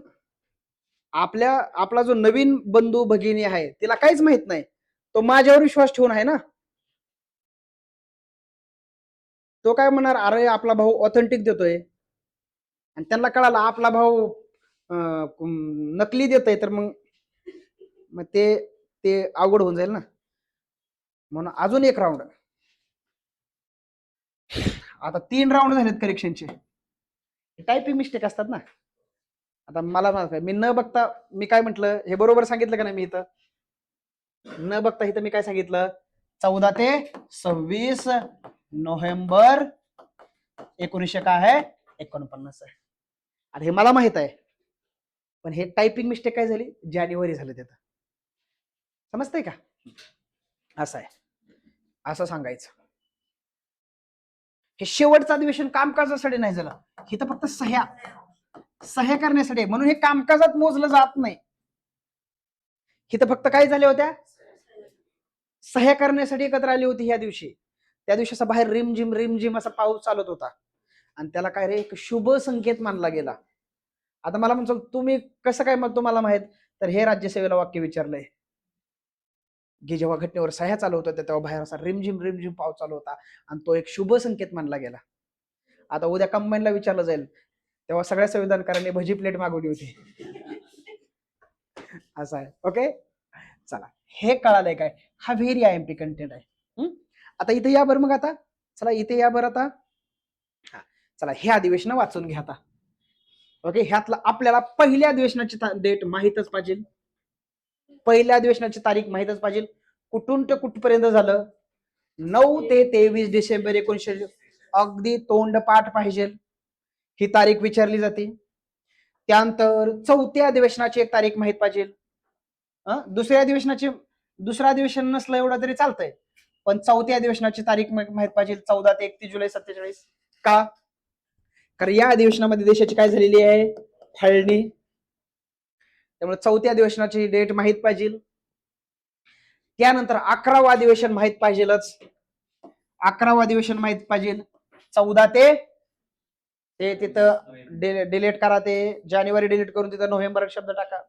आपला जो नवीन बंधू भगिनी आहे तिला काहीच माहित नाही. तो माझ्यावर विश्वास ठेवून आहे ना. तो काय म्हणणार? अरे आपला भाऊ ऑथेंटिक देतोय. आणि त्यांना कळालं आपला भाऊ नकली देतोय तर मग ते अवघड होऊन जाईल ना. म्हणून अजून एक राऊंड. आता 3 राऊंड झालेत करेक्शनचे. टायपिंग मिस्टेक असतात ना. आता मला मी न बघता मी काय म्हटलं हे बरोबर सांगितलं का नाही? मी इथं न बघता इथं मी काय सांगितलं? 14 ते 26 नोव्हेंबर 1949 आहे. आता हे मला माहित आहे, पण हे टायपिंग मिस्टेक काय झाली? जानेवारी झालं तिथं. समजतंय का? असं आहे, असं सांगायचं. हे शेवटचं अधिवेशन कामकाजासाठी नाही झालं, हे तर फक्त सह्या करण्यासाठी. म्हणून हे कामकाजात मोजलं जात नाही. हे तर फक्त काय झाल्या होत्या? सह्या करण्यासाठी एकत्र आली होती ह्या दिवशी. त्या दिवशी असा बाहेर रिमझिम असा पाऊस चालत होता आणि त्याला काय रे एक शुभ संकेत मानला गेला. आता मला म्हणतो तुम्ही कसं काय मग तुम्हाला माहित? तर हे राज्यसेवेला वाक्य विचारलंय की जेव्हा घटनेवर सह्या चालू होत्या तेव्हा बाहेर असा रिमझिम पाऊस चालू होता आणि तो एक शुभ संकेत मानला गेला. आता उद्या कंबाईनला विचारलं जाईल तेव्हा सगळ्या संविधानकारांनी भजी प्लेट मागवली होती. असं आहे. ओके चला हे कळालंय काय? हा व्हेरी IMP कंटेंट आहे. आता इथे या बरं. मग आता चला इथे या बरं. आता चला हे अधिवेशन वाचून घ्या. आता ओके, ह्यातला आपल्याला पहिल्या अधिवेशनाची डेट माहीतच पाहिजे, पहिल्या अधिवेशनाची तारीख माहीतच पाहिजे. कुठून ते कुठपर्यंत झालं, 9 ते 23 डिसेंबर 1900, अगदी तोंडपाठ पाहिजे, ही तारीख विचारली जाते. त्यानंतर चौथ्या अधिवेशनाची एक तारीख माहित पाहिजे. दुसऱ्या अधिवेशनाची, दुसरं अधिवेशन नसलं एवढं तरी चालतंय, पण चौथ्या अधिवेशनाची तारीख माहित पाहिजे, 14 ते 31 जुलै 47. का? कारण या अधिवेशनामध्ये देशाची काय झालेली आहे, फाळणी. त्यामुळे चौथ्या अधिवेशनाची डेट माहित पाहिजे. त्यानंतर 11वं अधिवेशन माहित पाहिजेलच, 11वं अधिवेशन माहित पाहिजे. 14 ते तिथं डिलीट करा, ते जानेवारी डिलीट करून तिथं नोव्हेंबर शब्द टाका.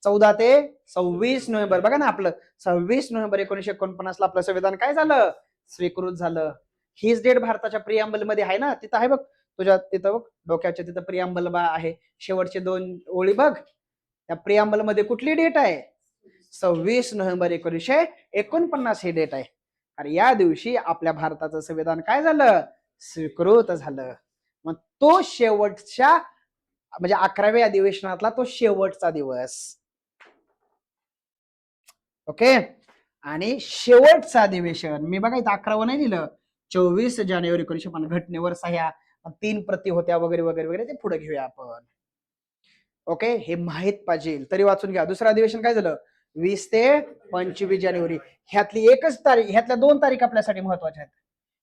14 ते 26 नोव्हेंबर, बघा ना, आपलं 26 नोव्हेंबर 1949 ला आपलं संविधान काय झालं, स्वीकृत झालं. हीच डेट भारताच्या प्रियांबल मध्ये आहे ना, तिथं आहे बघ, तुझ्या तिथं बघ डोक्याच्या तिथं प्रियांबल आहे, शेवटचे 2 ओळी बघ, त्या प्रियांबल मध्ये कुठली डेट आहे, 26 नोव्हेंबर 1949 ही डेट आहे. आणि या दिवशी आपल्या भारताचं संविधान काय झालं, स्वीकृत झालं. मग तो शेवटच्या म्हणजे 11व्या अधिवेशनातला तो शेवटचा दिवस. ओके, आणि शेवटचं अधिवेशन मी बघा इथं 11वं नाही लिहिलं, 24 जानेवारी 1950, घटनेवर सह्या 3 प्रती होत्या वगैरे वगैरे वगैरे, ते पुढे घेऊया आपण. ओके, हे माहित पाहिजे, तरी वाचून घ्या. दुसरं अधिवेशन काय झालं, 20 ते 25 जानेवारी. ह्यातली एकच तारीख, ह्यातल्या 2 तारीख आपल्यासाठी महत्वाच्या आहेत.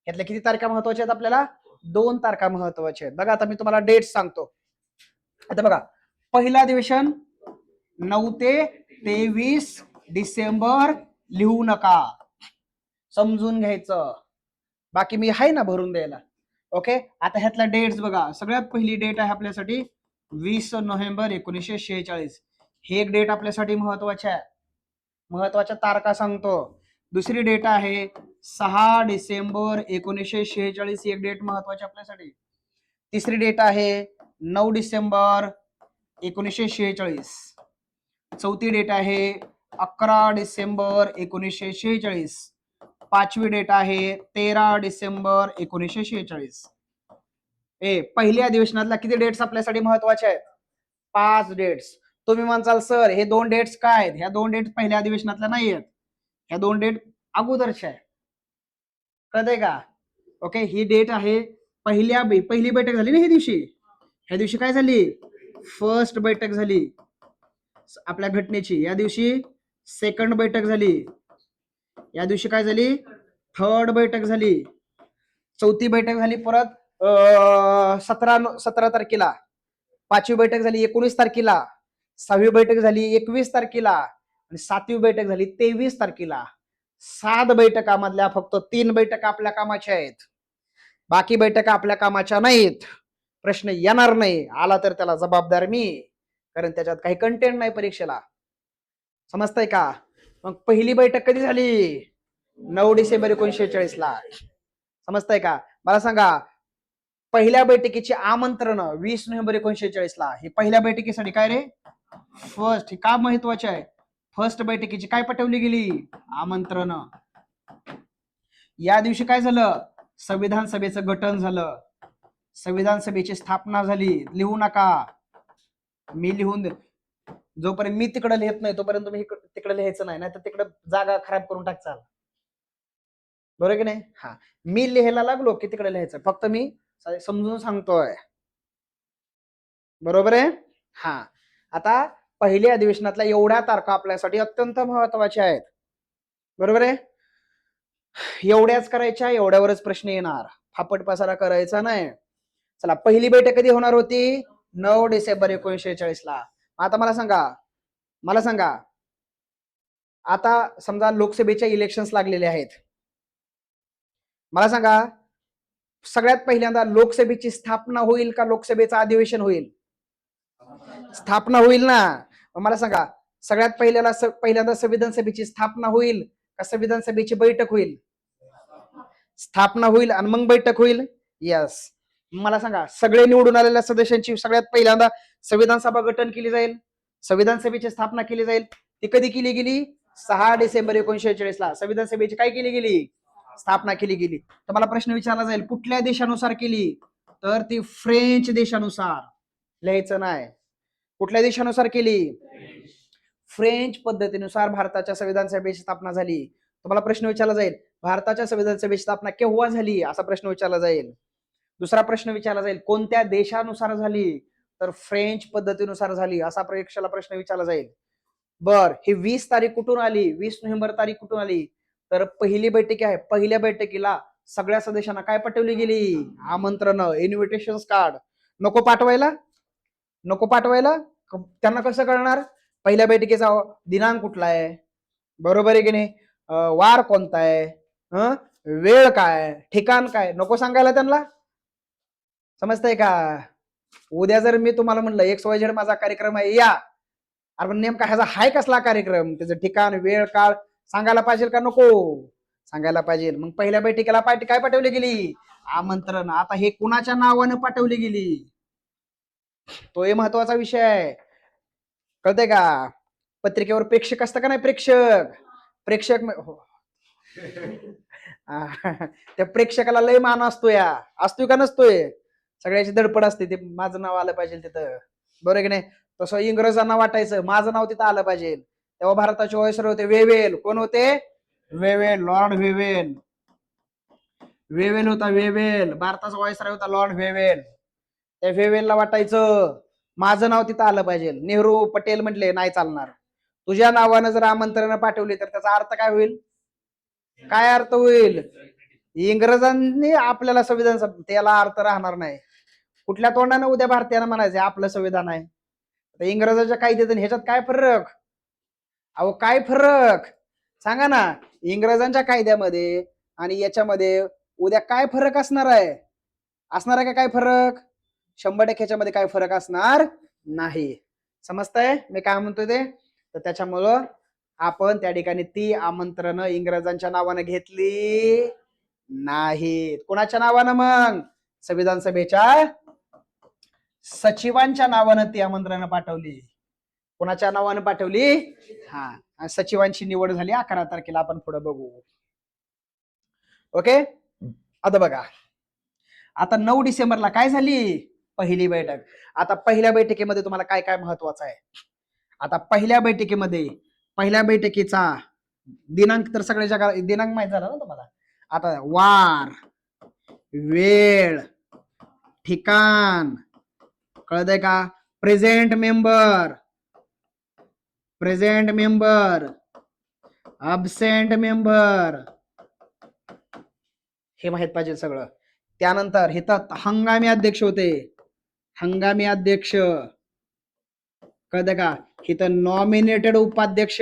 ह्यातल्या किती तारखा महत्वाच्या आहेत आपल्याला, 2 तारखा महत्वाच्या आहेत. बघा आता मी तुम्हाला डेट सांगतो. आता बघा, पहिलं अधिवेशन 9 ते 23 डिसेंबर, लिहू नका, समजून घ्यायचं, बाकी मी आहे ना भरून द्यायला. ओके, आता ह्यातल्या डेट्स बघा. सगळ्यात पहिली डेट आहे आपल्यासाठी 20 नोव्हेंबर 1946. हे एक डेट आपल्यासाठी महत्वाची आहे, महत्वाच्या तारखा सांगतो. दुसरी डेट आहे 6 डिसेंबर 1946, ही एक डेट महत्वाची आपल्यासाठी. तिसरी डेट आहे 9 डिसेंबर 1946. चौथी डेट आहे 11 डिसेंबर 1946. पाचवी डेट आहे 13 डिसेंबर 1946. पहिल्या अधिवेशनातल्या किती डेट्स आपल्यासाठी महत्वाच्या आहेत, 5 डेट्स. तुम्ही म्हणसाल सर हे 2 डेट्स काय आहेत, ह्या 2 डेट्स पहिल्या अधिवेशनातल्या नाही आहेत, ह्या 2 डेट अगोदरच्या आहे, कळतंय का. ओके, ही डेट आहे पहिली बैठक झाली ना ह्या दिवशी, ह्या दिवशी काय झाली, फर्स्ट बैठक झाली आपल्या घटनेची. या दिवशी सेकंड बैठक झाली, या दिवशी काय झाली, थर्ड बैठक झाली. चौथी बैठक झाली परत 17 तारखेला. पाचवी बैठक झाली 19 तारखेला. सहावी बैठक झाली 21 तारखेला. आणि सातवी बैठक झाली 23 तारखेला. 7 बैठकामधल्या फक्त 3 बैठका आपल्या कामाच्या आहेत, बाकी बैठका आपल्या कामाच्या नाहीत. प्रश्न येणार नाही, आला तर त्याला जबाबदार मी, कारण त्याच्यात काही कंटेंट नाही परीक्षेला. समजतंय का. मग पहिली बैठक कधी झाली, 9 डिसेंबर 1946 ला. समजतंय का. मला सांगा, पहिल्या बैठकीचे आमंत्रण 20 नोव्हेंबर 1946 ला. ही पहिल्या बैठकीसाठी काय रे, फर्स्ट, हे का महत्वाचे आहे, फर्स्ट बैठकीची काय पाठवली गेली, आमंत्रण. या दिवशी काय झालं, संविधान सभेचं गठन झालं, संविधान सभेची स्थापना झाली. लिहू नका, मी लिहून दे, जोपर्यंत मी तिकडे लिहित नाही तोपर्यंत तुम्ही तिकडे लिहायचं नाही, तर तिकडे जागा खराब करून टाकचाल, बरोबर की नाही. हा, मी लिहायला लागलो की तिकडे लिहायचं, फक्त मी समजून सांगतोय, बरोबर आहे. हा, आता पहिल्या अधिवेशनातल्या एवढ्या तारखा आपल्यासाठी अत्यंत महत्वाच्या आहेत, बरोबर आहे. एवढ्याच करायच्या, एवढ्यावरच प्रश्न येणार, फापट पसारा करायचा नाही. चला, पहिली बैठक कधी होणार होती, 9 डिसेंबर 1946 ला. आता मला सांगा, आता समजा लोकसभेच्या इलेक्शन्स लागलेले आहेत, मला सांगा सगळ्यात पहिल्यांदा लोकसभेची स्थापना होईल का लोकसभेचं अधिवेशन होईल, स्थापना होईल ना. मला सांगा, सगळ्यात पहिल्यांदा संविधान सभेची स्थापना होईल का संविधान सभेची बैठक होईल, स्थापना होईल आणि मग बैठक होईल. यस, मला सांगा, सगळे निवडून आलेल्या सदस्यांची सगळ्यात पहिल्यांदा संविधान सभा गठन केली जाईल, संविधान सभेची स्थापना केली जाईल. ती कधी केली गेली, 6 डिसेंबर 1946 ला संविधान सभेची काय केली गेली, स्थापना केली गेली. तर मला प्रश्न विचारला जाईल कुठल्या देशानुसार केली, तर ती फ्रेंच देशानुसार, लिहायचं नाही. कुठल्या देशानुसार केली? फ्रेंच पद्धतीनुसार भारताच्या संविधान सभेची स्थापना झाली. तुम्हाला प्रश्न विचारला जाईल, भारताच्या संविधान सभेची स्थापना केव्हा झाली असा प्रश्न विचारला जाईल. दुसरा प्रश्न विचारला जाईल, कोणत्या देशानुसार झाली? तर फ्रेंच पद्धतीनुसार झाली असा परीक्षेला प्रश्न विचारला जाईल. बर, ही 20 तारीख कुठून आली? 20 नोव्हेंबर तारीख कुठून आली? तर पहिली बैठकी आहे. पहिल्या बैठकीला सगळ्या सदस्यांना काय पाठवली गेली? आमंत्रण, इन्व्हिटेशन कार्ड. नको पाठवायला? नको पाठवायला? त्यांना कसं कळणार पहिल्या बैठकीचा दिनांक कुठला आहे? बरोबर आहे की नाही? वार कोणता आहे? वेळ काय? ठिकाण काय? नको सांगायला त्यांना? समजतंय का? उद्या जर मी तुम्हाला म्हणलं XYZ माझा कार्यक्रम आहे या, अरे पण नेमका ह्याचा हाय कसला कार्यक्रम, त्याचं ठिकाण, वेळ, काळ सांगायला पाहिजे का नको? सांगायला पाहिजे. मग पहिल्या बैठकीला काय पाठवली गेली? आमंत्रण. आता हे कुणाच्या नावानं पाठवली गेली? तो महत्वाचा विषय आहे. कळतंय का? पत्रिकेवर प्रेक्षक असतं का नाही? प्रेक्षक त्या प्रेक्षकाला लय मान असतो या, असतोय का नसतोय? सगळ्याची धडपड असते, ते माझं नाव आलं पाहिजे तिथं. बरोबर की नाही? तसं इंग्रजांना वाटायचं माझं नाव तिथं आलं पाहिजे. तेव्हा भारताचे व्हायसरॉय होते वेवेल. कोण होते? Wavell, Lord Wavell. वेवेल होता, वेवेल. भारताचा व्हायसरॉय होता लॉर्ड वेवेल. त्या वेवेलला वाटायचं माझं नाव तिथं आलं पाहिजे. नेहरू पटेल म्हटले नाही चालणार. तुझ्या नावानं जर आमंत्रण पाठवली तर त्याचा अर्थ काय होईल? काय अर्थ होईल? इंग्रजांनी आपल्याला संविधान, त्याला अर्थ राहणार नाही. कुठल्या तोंडाने उद्या भारतीयांना म्हणायचं आपलं संविधान आहे? इंग्रजाच्या कायद्यात ह्याच्यात काय फरक? अहो काय फरक सांगा ना? इंग्रजांच्या कायद्यामध्ये आणि याच्यामध्ये उद्या काय फरक असणार आहे? असणार आहे का काय फरक? 100% ह्याच्यामध्ये काय फरक असणार नाही. समजतंय मी काय म्हणतोय ते? तर त्याच्यामुळं आपण त्या ठिकाणी ती आमंत्रण इंग्रजांच्या नावानं घेतली नाहीत. कोणाच्या नावानं? मग संविधान सभेच्या सचिवांच्या नावानं ती आमंत्रण पाठवली. कोणाच्या नावानं पाठवली? हा, सचिवांची निवड झाली 11 तारखेला. आपण पुढे बघू. ओके, आता बघा, आता 9 डिसेंबरला काय झाली? पहिली बैठक. आता पहिल्या बैठकीमध्ये तुम्हाला काय काय महत्वाचं आहे? आता पहिल्या बैठकीचा दिनांक तर सगळ्या जगाला दिनांक माहित झाला ना तुम्हाला. आता वार, वेळ, ठिकाण कळतंय का? प्रेझेंट मेंबर, अबसेंट मेंबर हे माहित पाहिजे सगळं. त्यानंतर हे तर हंगामी अध्यक्ष होते. हंगामी अध्यक्ष कळतंय का? हे तर नॉमिनेटेड उपाध्यक्ष.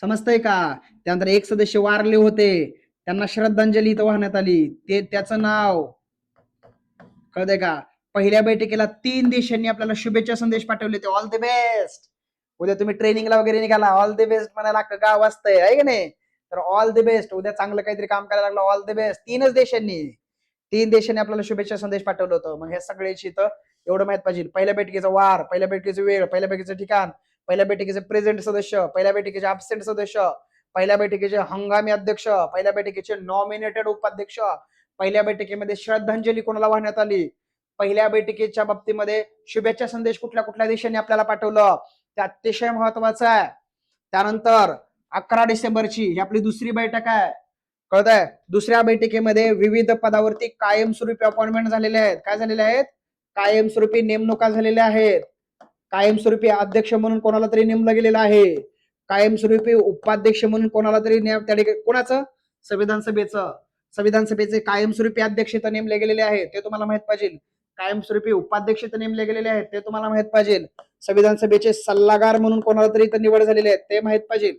समजतंय का? त्यानंतर एक सदस्य वारले होते, त्यांना श्रद्धांजली इथं वाहण्यात आली, ते त्याचं नाव कळतंय का? पहिल्या बैठकीला 3 देशांनी आपल्याला शुभेच्छा संदेश पाठवले होते. All the best. उद्या तुम्ही ट्रेनिंगला वगैरे निघाला, ऑल द बेस्ट म्हणायला गाव वाजतंय आहे की नाही? तर ऑल द बेस्ट. उद्या चांगलं काहीतरी काम करायला लागलं, ऑल द बेस्ट. 3 देशांनी आपल्याला शुभेच्छा संदेश पाठवलं होतं. मग हे सगळ्याची तर एवढं माहित पाहिजे. पहिल्या बैठकीचा वार, पहिल्या बैठकीचा वेळ, पहिल्या बैठकीचं ठिकाण, पहिल्या बैठकीचे प्रेझेंट सदस्य, पहिल्या बैठकीचे अबसेंट सदस्य, पहिल्या बैठकीचे हंगामी अध्यक्ष, पहिल्या बैठकीचे नॉमिनेटेड उपाध्यक्ष, पहिल्या बैठकीमध्ये श्रद्धांजली कोणाला वाहण्यात आली, पहिल्या बैठकीच्या बाबतीमध्ये शुभेच्छा संदेश कुठल्या कुठल्या देशांनी आपल्याला पाठवलं, ते अतिशय महत्वाचं आहे. त्यानंतर 11 डिसेंबरची ही आपली दुसरी बैठक आहे. कळतंय? दुसऱ्या बैठकीमध्ये विविध पदावरती कायमस्वरूपी अपॉइंटमेंट झालेले आहेत. काय झालेले आहेत? कायमस्वरूपी नेमणुका झालेल्या आहेत. कायमस्वरूपी अध्यक्ष म्हणून कोणाला तरी नेमलं गेलेलं आहे. कायमस्वरूपी उपाध्यक्ष म्हणून कोणाला तरी त्या ठिकाणी कोणाचं? संविधान सभेचे कायमस्वरूपी अध्यक्ष तर नेमले गेलेले आहेत, ते तुम्हाला माहित पाहिजे. कायमस्वरूपी उपाध्यक्ष तर नेमले गेलेले आहेत, ते तुम्हाला माहित पाहिजे. संविधान सभेचे सल्लागार म्हणून कोणाला तरी निवड झालेले आहेत, ते माहित पाहिजे.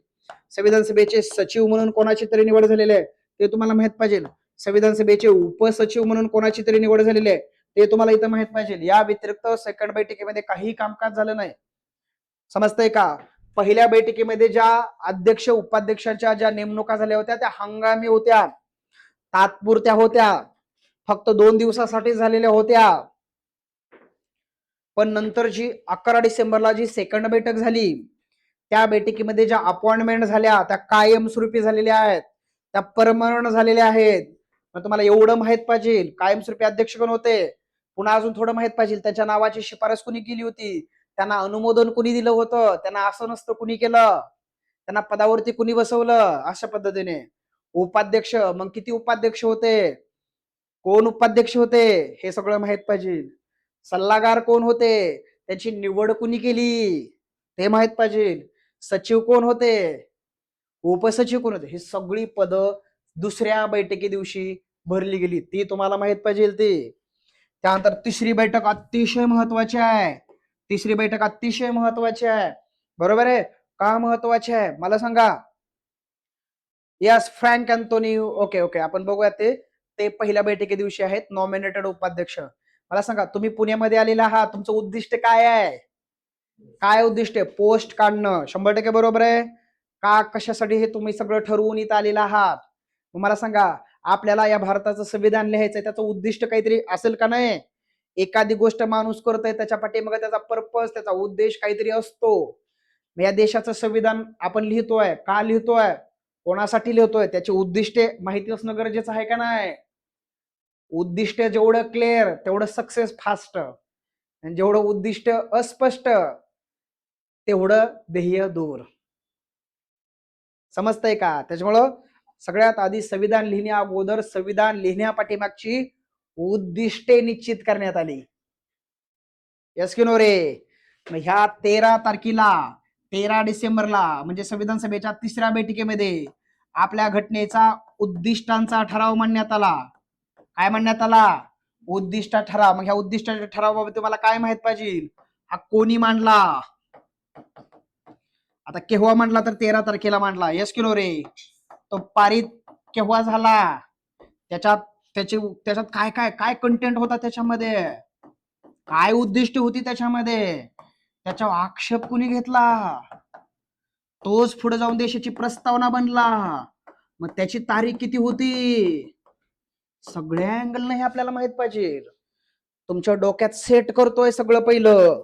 संविधान सभेचे सचिव म्हणून कोणाची तरी निवड झालेली आहे, ते तुम्हाला माहित पाहिजे. संविधान सभेचे उपसचिव म्हणून कोणाची तरी निवड झालेली आहे, ते तुम्हाला इथं माहित पाहिजे. या व्यतिरिक्त सेकंड बैठकीमध्ये काही कामकाज झालं नाही. समजतंय का? पहिल्या बैठकीमध्ये ज्या अध्यक्ष उपाध्यक्षांच्या ज्या नेमणुका झाल्या होत्या त्या हंगामी होत्या, तात्पुरत्या होत्या, फक्त 2 दिवसासाठी झालेल्या होत्या. पण नंतर जी 11 डिसेंबरला जी सेकंड बैठक झाली, त्या बैठकीमध्ये ज्या अपॉइंटमेंट झाल्या त्या कायमस्वरूपी झालेल्या आहेत, त्या परमनंट झालेल्या आहेत. मग तुम्हाला एवढं माहित पाहिजे कायमस्वरूपी अध्यक्ष कोण होते? पुन्हा अजून थोडं माहित पाहिजे, त्याच्या नावाची शिफारस कुणी केली होती, त्यांना अनुमोदन कुणी दिलं होतं, त्यांना असं नसतं कुणी केलं, त्यांना पदावरती कुणी बसवलं, अशा पद्धतीने. उपाध्यक्ष, मग किती उपाध्यक्ष होते, कोण उपाध्यक्ष होते, हे सगळं माहित पाहिजे. सल्लागार कोण होते, त्याची निवड कुणी केली, ते माहित पाहिजे. सचिव कोण होते, उपसचिव कोण होते, ही सगळी पद दुसऱ्या बैठकी दिवशी भरली गेली, ती तुम्हाला माहित पाहिजे. ती त्यानंतर तिसरी बैठक अतिशय महत्वाची आहे. तिसरी बैठक अतिशय महत्वाची आहे. बरोबर आहे का? महत्वाची आहे, मला सांगा. Yes, frank Anthony. Okay okay, आपण बघूया. ते पहिल्या बैठकी दिवशी आहेत, नॉमिनेटेड उपाध्यक्ष. मला सांगा, तुम्ही पुण्यामध्ये आलेला आहात, तुमचं उद्दिष्ट काय आहे? काय उद्दिष्ट आहे? पोस्ट काढणं. 100% बरोबर आहे का? कशासाठी हे तुम्ही सगळं ठरवून इथं आलेला आहात? मला सांगा, आपल्याला या भारताचं संविधान लिहायचंय, त्याचं उद्दिष्ट काहीतरी असेल का नाही? एखादी गोष्ट माणूस करतोय, त्याच्या पाठीमागे त्याचा पर्पज, त्याचा उद्देश काहीतरी असतो. या देशाचं संविधान आपण लिहितोय, का लिहितोय, कोणासाठी लिहितोय, त्याची उद्दिष्टे माहिती असणं गरजेचं आहे का नाही? उद्दिष्ट जेवढं क्लिअर तेवढं सक्सेस फास्ट, आणि जेवढं उद्दिष्ट अस्पष्ट तेवढं ध्येय दूर. समजतंय का? त्याच्यामुळं सगळ्यात आधी संविधान लिहिण्या अगोदर संविधान लिहिण्यापाठीमागची उद्दिष्टे निश्चित करण्यात आली. यस की नो रे? मग ह्या 13 डिसेंबरला म्हणजे संविधान सभेच्या तिसऱ्या बैठकीमध्ये आपल्या घटनेचा उद्दिष्टांचा ठराव मांडण्यात आला. काय मांडण्यात आला? उद्दिष्ट ठराव. मग ह्या उद्दिष्टाच्या ठरावाबाबत तुम्हाला काय माहित पाहिजे? हा कोणी मांडला? आता केव्हा मांडला? तर 13 तारखेला मांडला. यस की नो रे? तो पारित केव्हा झाला? त्याच्यात काय काय काय कंटेंट होता, त्याच्यामध्ये काय उद्दिष्ट होती, त्याच्यामध्ये त्याच्यावर आक्षेप कुणी घेतला, तोच पुढे जाऊन देशाची प्रस्तावना बनला. मग त्याची तारीख किती होती, सगळ्या अँगलने हे आपल्याला माहित पाहिजे. तुमच्या डोक्यात सेट करतोय सगळं पहिलं,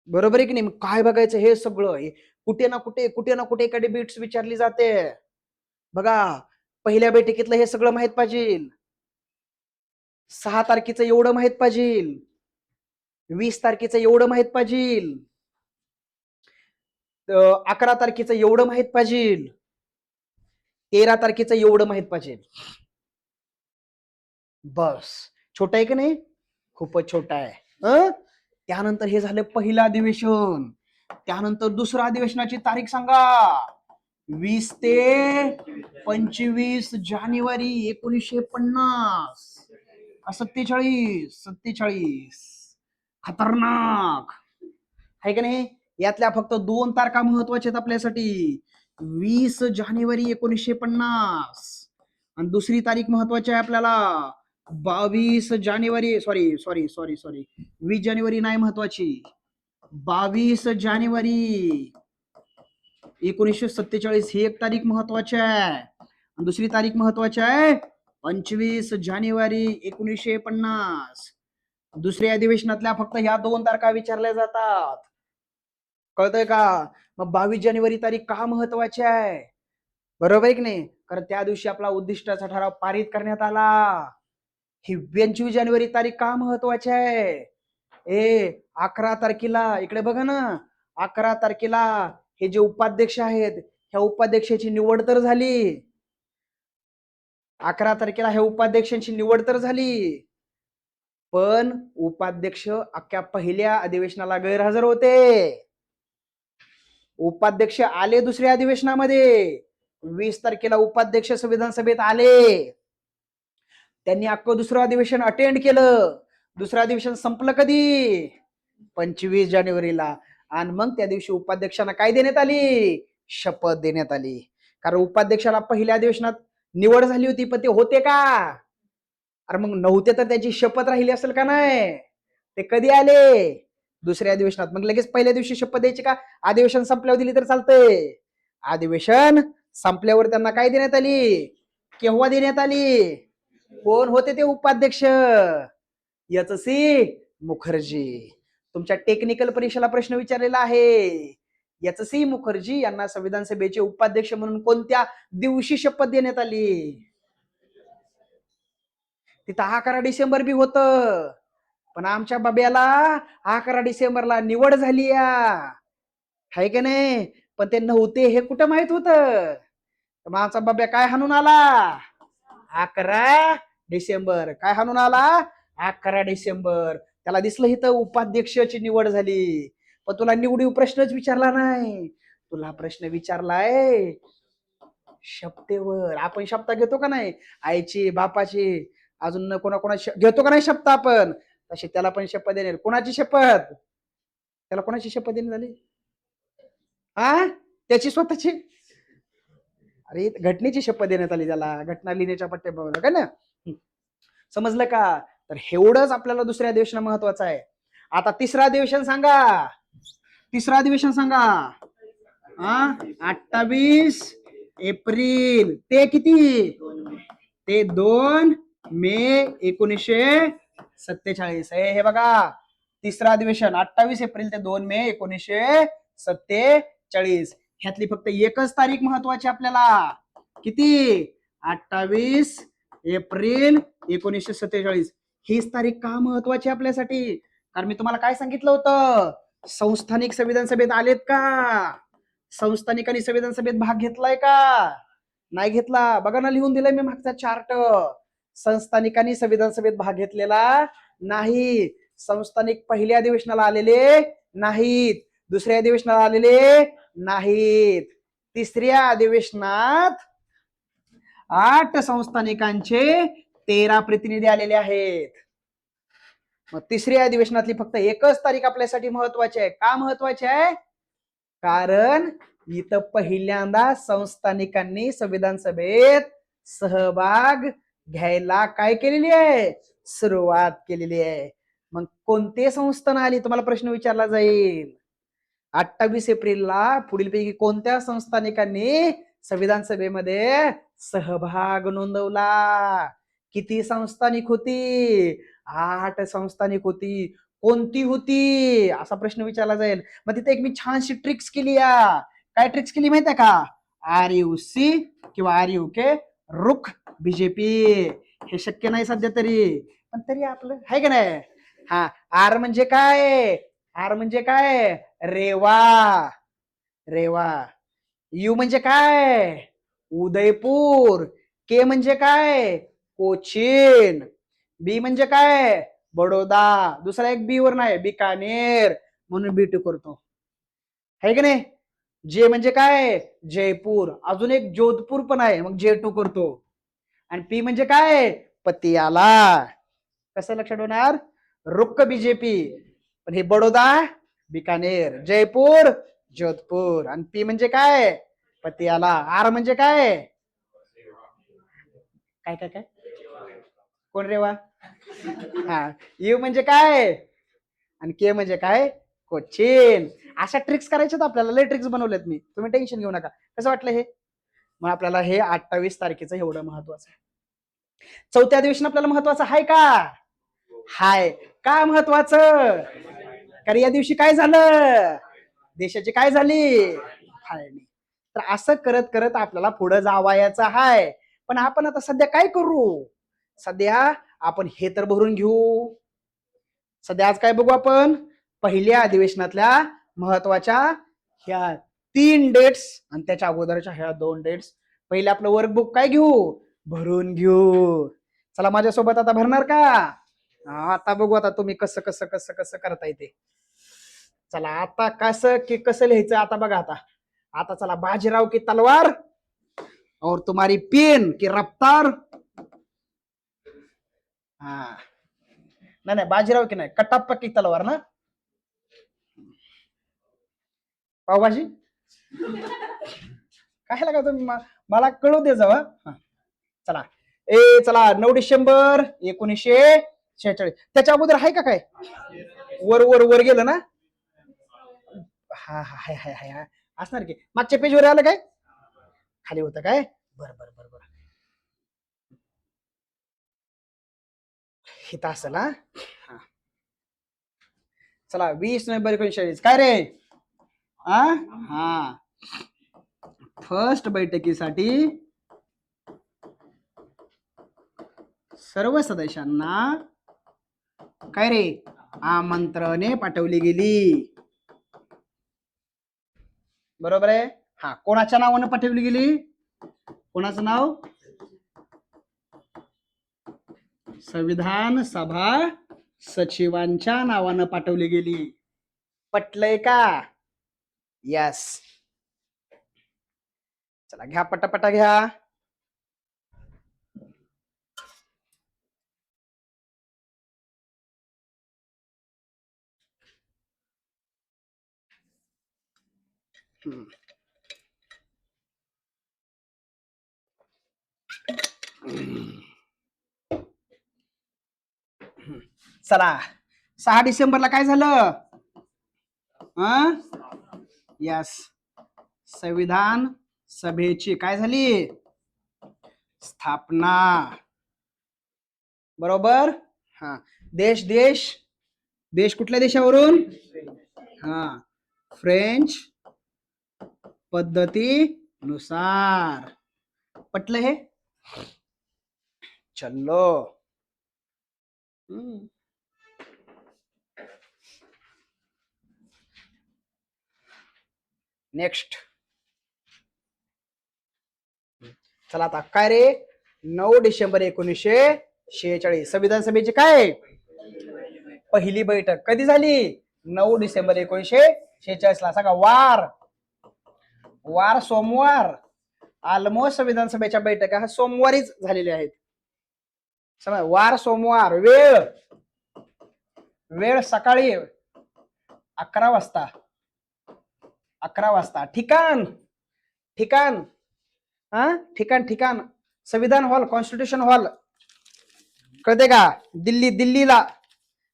बरोबर आहे की नाही? मग काय बघायचं, हे सगळं कुठे ना कुठे एखादी बिट्स विचारली जाते. बघा, पहिल्या बैठकीतलं हे सगळं माहित पाहिजे. 6 तारखेचं एवढं माहित पाहिजे, 20 तारखेचं एवढं माहित पाहिजे, 11 तारखेचं एवढं माहित पाहिजे, 13 तारखेचं एवढं माहित पाहिजे. बस. छोटा आहे की नाही? खूपच छोटा आहे. त्यानंतर हे झालं पहिलं अधिवेशन. त्यानंतर दुसऱ्या अधिवेशनाची तारीख सांगा. 20 ते 25 जानेवारी 1950. 47 खतरनाक आहे का नाही? यातल्या फक्त 2 तारखा महत्वाच्या आहेत आपल्यासाठी. 20 जानेवारी 1950 आणि दुसरी तारीख महत्वाची आहे आपल्याला, 22 जानेवारी. सॉरी सॉरी सॉरी सॉरी 20 जानेवारी नाही महत्वाची, 22 जानेवारी 1947 ही एक तारीख महत्वाची आहे. आणि दुसरी तारीख महत्वाची आहे 25 जानेवारी 1950. दुसऱ्या अधिवेशनातल्या फक्त ह्या 2 तारखा विचारल्या जातात. कळतंय का? मग 22 जानेवारी तारीख का महत्वाची आहे? बरोबर आहे की नाही? कारण त्या दिवशी आपला उद्दिष्टाचा ठराव पारित करण्यात आला. ही 25 जानेवारी तारीख का महत्वाची आहे? 11 तारखेला इकडे बघा ना, 11 तारखेला हे जे उपाध्यक्ष आहेत, ह्या उपाध्यक्षाची निवड तर झाली. 11 तारखेला ह्या उपाध्यक्षांची निवड तर झाली, पण उपाध्यक्ष अख्ख्या पहिल्या अधिवेशनाला गैरहजर होते. उपाध्यक्ष आले दुसऱ्या अधिवेशनामध्ये. 20 तारखेला उपाध्यक्ष संविधान सभेत आले, त्यांनी अख्खं दुसरं अधिवेशन अटेंड केलं. दुसरं अधिवेशन संपलं कधी? 25 जानेवारीला. आणि मग त्या दिवशी उपाध्यक्षांना काय देण्यात आली? शपथ देण्यात आली. कारण उपाध्यक्षाला पहिल्या अधिवेशनात निवड झाली होती, पण ते होते का? अरे मग नव्हते तर त्याची शपथ राहिली असेल का नाही? ते कधी आले? दुसऱ्या अधिवेशनात. मग लगेच पहिल्या दिवशी शपथ द्यायची का? अधिवेशन संपल्यावर दिली तर चालतंय. अधिवेशन संपल्यावर त्यांना काय देण्यात आली? केव्हा देण्यात आली? कोण होते ते उपाध्यक्ष? सी मुखर्जी. तुमच्या टेक्निकल परीक्षेला प्रश्न विचारलेला आहे. सी मुखर्जी यांना संविधान सभेचे उपाध्यक्ष म्हणून कोणत्या दिवशी शपथ देण्यात आली? तिथं 11 डिसेंबर बी होत, पण आमच्या बाब्याला 11 डिसेंबरला निवड झाली या, हाय की नाही? पण ते नव्हते हे कुठं माहित होतं? मग आमचा बाब्या काय हाणून आला? 11 डिसेंबर. काय हाणून आला? 11 डिसेंबर. त्याला दिसलं इथं उपाध्यक्षाची निवड झाली, पण तुला निवडीव प्रश्नच विचारला नाही. तुला प्रश्न विचारलाय शपथेवर. आपण शपथ घेतो का नाही? आईची, बापाची, अजून कोणा घेतो का नाही शपथ आपण? तशी त्याला पण शपथ देणार. कोणाची शपथ? त्याला कोणाची शपथ देण्यात झाली? हा, त्याची स्वतःची. अरे घटनेची शपथ देण्यात आली त्याला, घटना लिहिण्याच्या पट्ट्या का ना. समजलं का? तर एवढंच आपल्याला दुसऱ्या अधिवेशन महत्वाचं आहे. आता तिसरा अधिवेशन सांगा. तिसरा अधिवेशन सांगा. 28 एप्रिल ते किती? ते 2 मे 1947. हे बघा, तिसरा अधिवेशन 28 एप्रिल ते 2 मे 1947. ह्यातली फक्त एकच तारीख महत्वाची आपल्याला. किती? 28 एप्रिल 1947. हीच तारीख का महत्वाची आपल्यासाठी? कारण मी तुम्हाला काय सांगितलं होतं? संस्थानिक संविधान सभेत आलेत का? संस्थानिकांनी संविधान सभेत भाग घेतलाय का? नाही घेतला. बघा ना, लिहून दिलंय मी मागचा चार्ट. संस्थानिकांनी संविधान सभेत भाग घेतलेला नाही. संस्थानिक पहिल्या अधिवेशनाला आलेले नाहीत, दुसऱ्या अधिवेशनाला आलेले नाहीत, तिसऱ्या अधिवेशनात 8 संस्थानिकांचे 13 प्रतिनिधी आलेले आहेत. मग तिसऱ्या अधिवेशनातली फक्त एकच तारीख आपल्यासाठी महत्वाची आहे. का महत्वाची आहे? कारण इथं पहिल्यांदा संस्थानिकांनी संविधान सभेत सहभाग घ्यायला काय केलेली आहे? सुरुवात केलेली आहे. मग कोणते संस्थान आली? तुम्हाला प्रश्न विचारला जाईल. 28 एप्रिलला पुढीलपैकी कोणत्या संस्थानिकांनी संविधान सभेमध्ये सहभाग नोंदवला? किती संस्थानिक होती? 8 संस्थानिक होती. कोणती होती असा प्रश्न विचारला जाईल. मग तिथे एक मी छानशी ट्रिक्स केली. काय ट्रिक्स केली माहिती आहे का? RUC किंवा RUK, रुख बीजेपी. हे शक्य नाही सध्या तरी, पण तरी आपलं आहे का नाही? हा, आर म्हणजे काय? आर म्हणजे काय? रेवा. रेवा. यू म्हणजे काय? उदयपूर. के म्हणजे काय? कोचीन. बी म्हणजे काय? बडोदा. दुसरा एक बी वर नाही, बिकानेर, म्हणून बी 2 करतो, है की नाही? जे म्हणजे काय? जयपूर. अजून एक जोधपूर पण आहे, मग J2 करतो. आणि पी म्हणजे काय? पतियाला. कसं लक्षात होणार? रुक्क बीजेपी. पण हे बडोदा, बिकानेर, जयपूर, जोधपूर. आणि पी म्हणजे काय? पतियाला. आर म्हणजे काय? काय काय काय? कोण रेवा? हा. यू म्हणजे काय? आणि के म्हणजे काय? कोचीन. अशा ट्रिक्स करायच्यात आपल्याला. लय ट्रिक्स बनवल्यात मी, तुम्ही टेन्शन घेऊ नका. कसं वाटलं हे? मग आपल्याला हे 28 तारखेचं एवढं महत्वाचं आहे. चौथ्या अधिवेशन आपल्याला महत्वाचं आहे का? हाय. का महत्वाचं? कारण या दिवशी काय झालं? देशाची काय झाली? फाळणी. तर असं करत करत आपल्याला पुढे जावायचं आहे. पण आपण आता सध्या काय करू? सध्या आपण हे तर भरून घेऊ. सध्या आज काय बघू आपण? पहिल्या अधिवेशनातल्या महत्वाच्या ह्या 3 डेट्स आणि त्याच्या अगोदरच्या ह्या 2 डेट्स. पहिले आपलं वर्कबुक काय घेऊ? भरून घेऊ. चला माझ्यासोबत आता भरणार का? आता बघू आता तुम्ही कसं कसं कसं कसं करता येते. चला आता कसं लिहायचं आता बघा. आता चला, बाजीराव की तलवार और तुम्हारी पेन की रफ्तार. हा, नाही बाजीराव की नाही, कटप्पा की तलवार ना. पावभाजी काय लागा तुम्ही मला कळू दे जावा. चला चला 9 डिसेंबर 1946. त्याच्या अगोदर आहे का काय? वर वर वर गेलं ना. हा हाय हाय हाय असणार की. मागच्या पेजवर आलं काय? खाली होतं काय? बरं बरं बरं बरं. हिता असेल. हा, चला 20 नोव्हेंबर 1946. काय रे? हा, फर्स्ट बैठकीसाठी सर्व सदस्यांना काय रे आमंत्रणे पाठवली गेली. बरोबर आहे. हा, कोणाच्या नावानं पाठवली गेली? कोणाचं नाव? संविधान सभा सचिवांच्या नावानं पाठवली गेली. पटलंय का? यस. चला घ्या पटापटा घ्या. चला 6 डिसेंबरला काय झालं? यस, संविधान सभेची काय झाली? स्थापना. बरोबर. हा, देश देश देश कुठल्या देशावरून? हा, फ्रेंच पद्धतीनुसार. पटलं हे? चलो. नेक्स्ट. चला आता काय रे? 9 डिसेंबर 1946 संविधान सभेची काय पहिली बैठक कधी झाली? 9 डिसेंबर 1946 ला. सांगा वार. वार सोमवार. ऑलमोस्ट संविधान सभेच्या बैठका हा सोमवारीच झालेल्या आहेत. समजा वार सोमवार. वेळ वेळ सकाळी 11 वाजता. 11 वाजता. ठिकाण ठिकाण ठिकाण ठिकाण संविधान हॉल, कॉन्स्टिट्यूशन हॉल. कळते का? दिल्ली.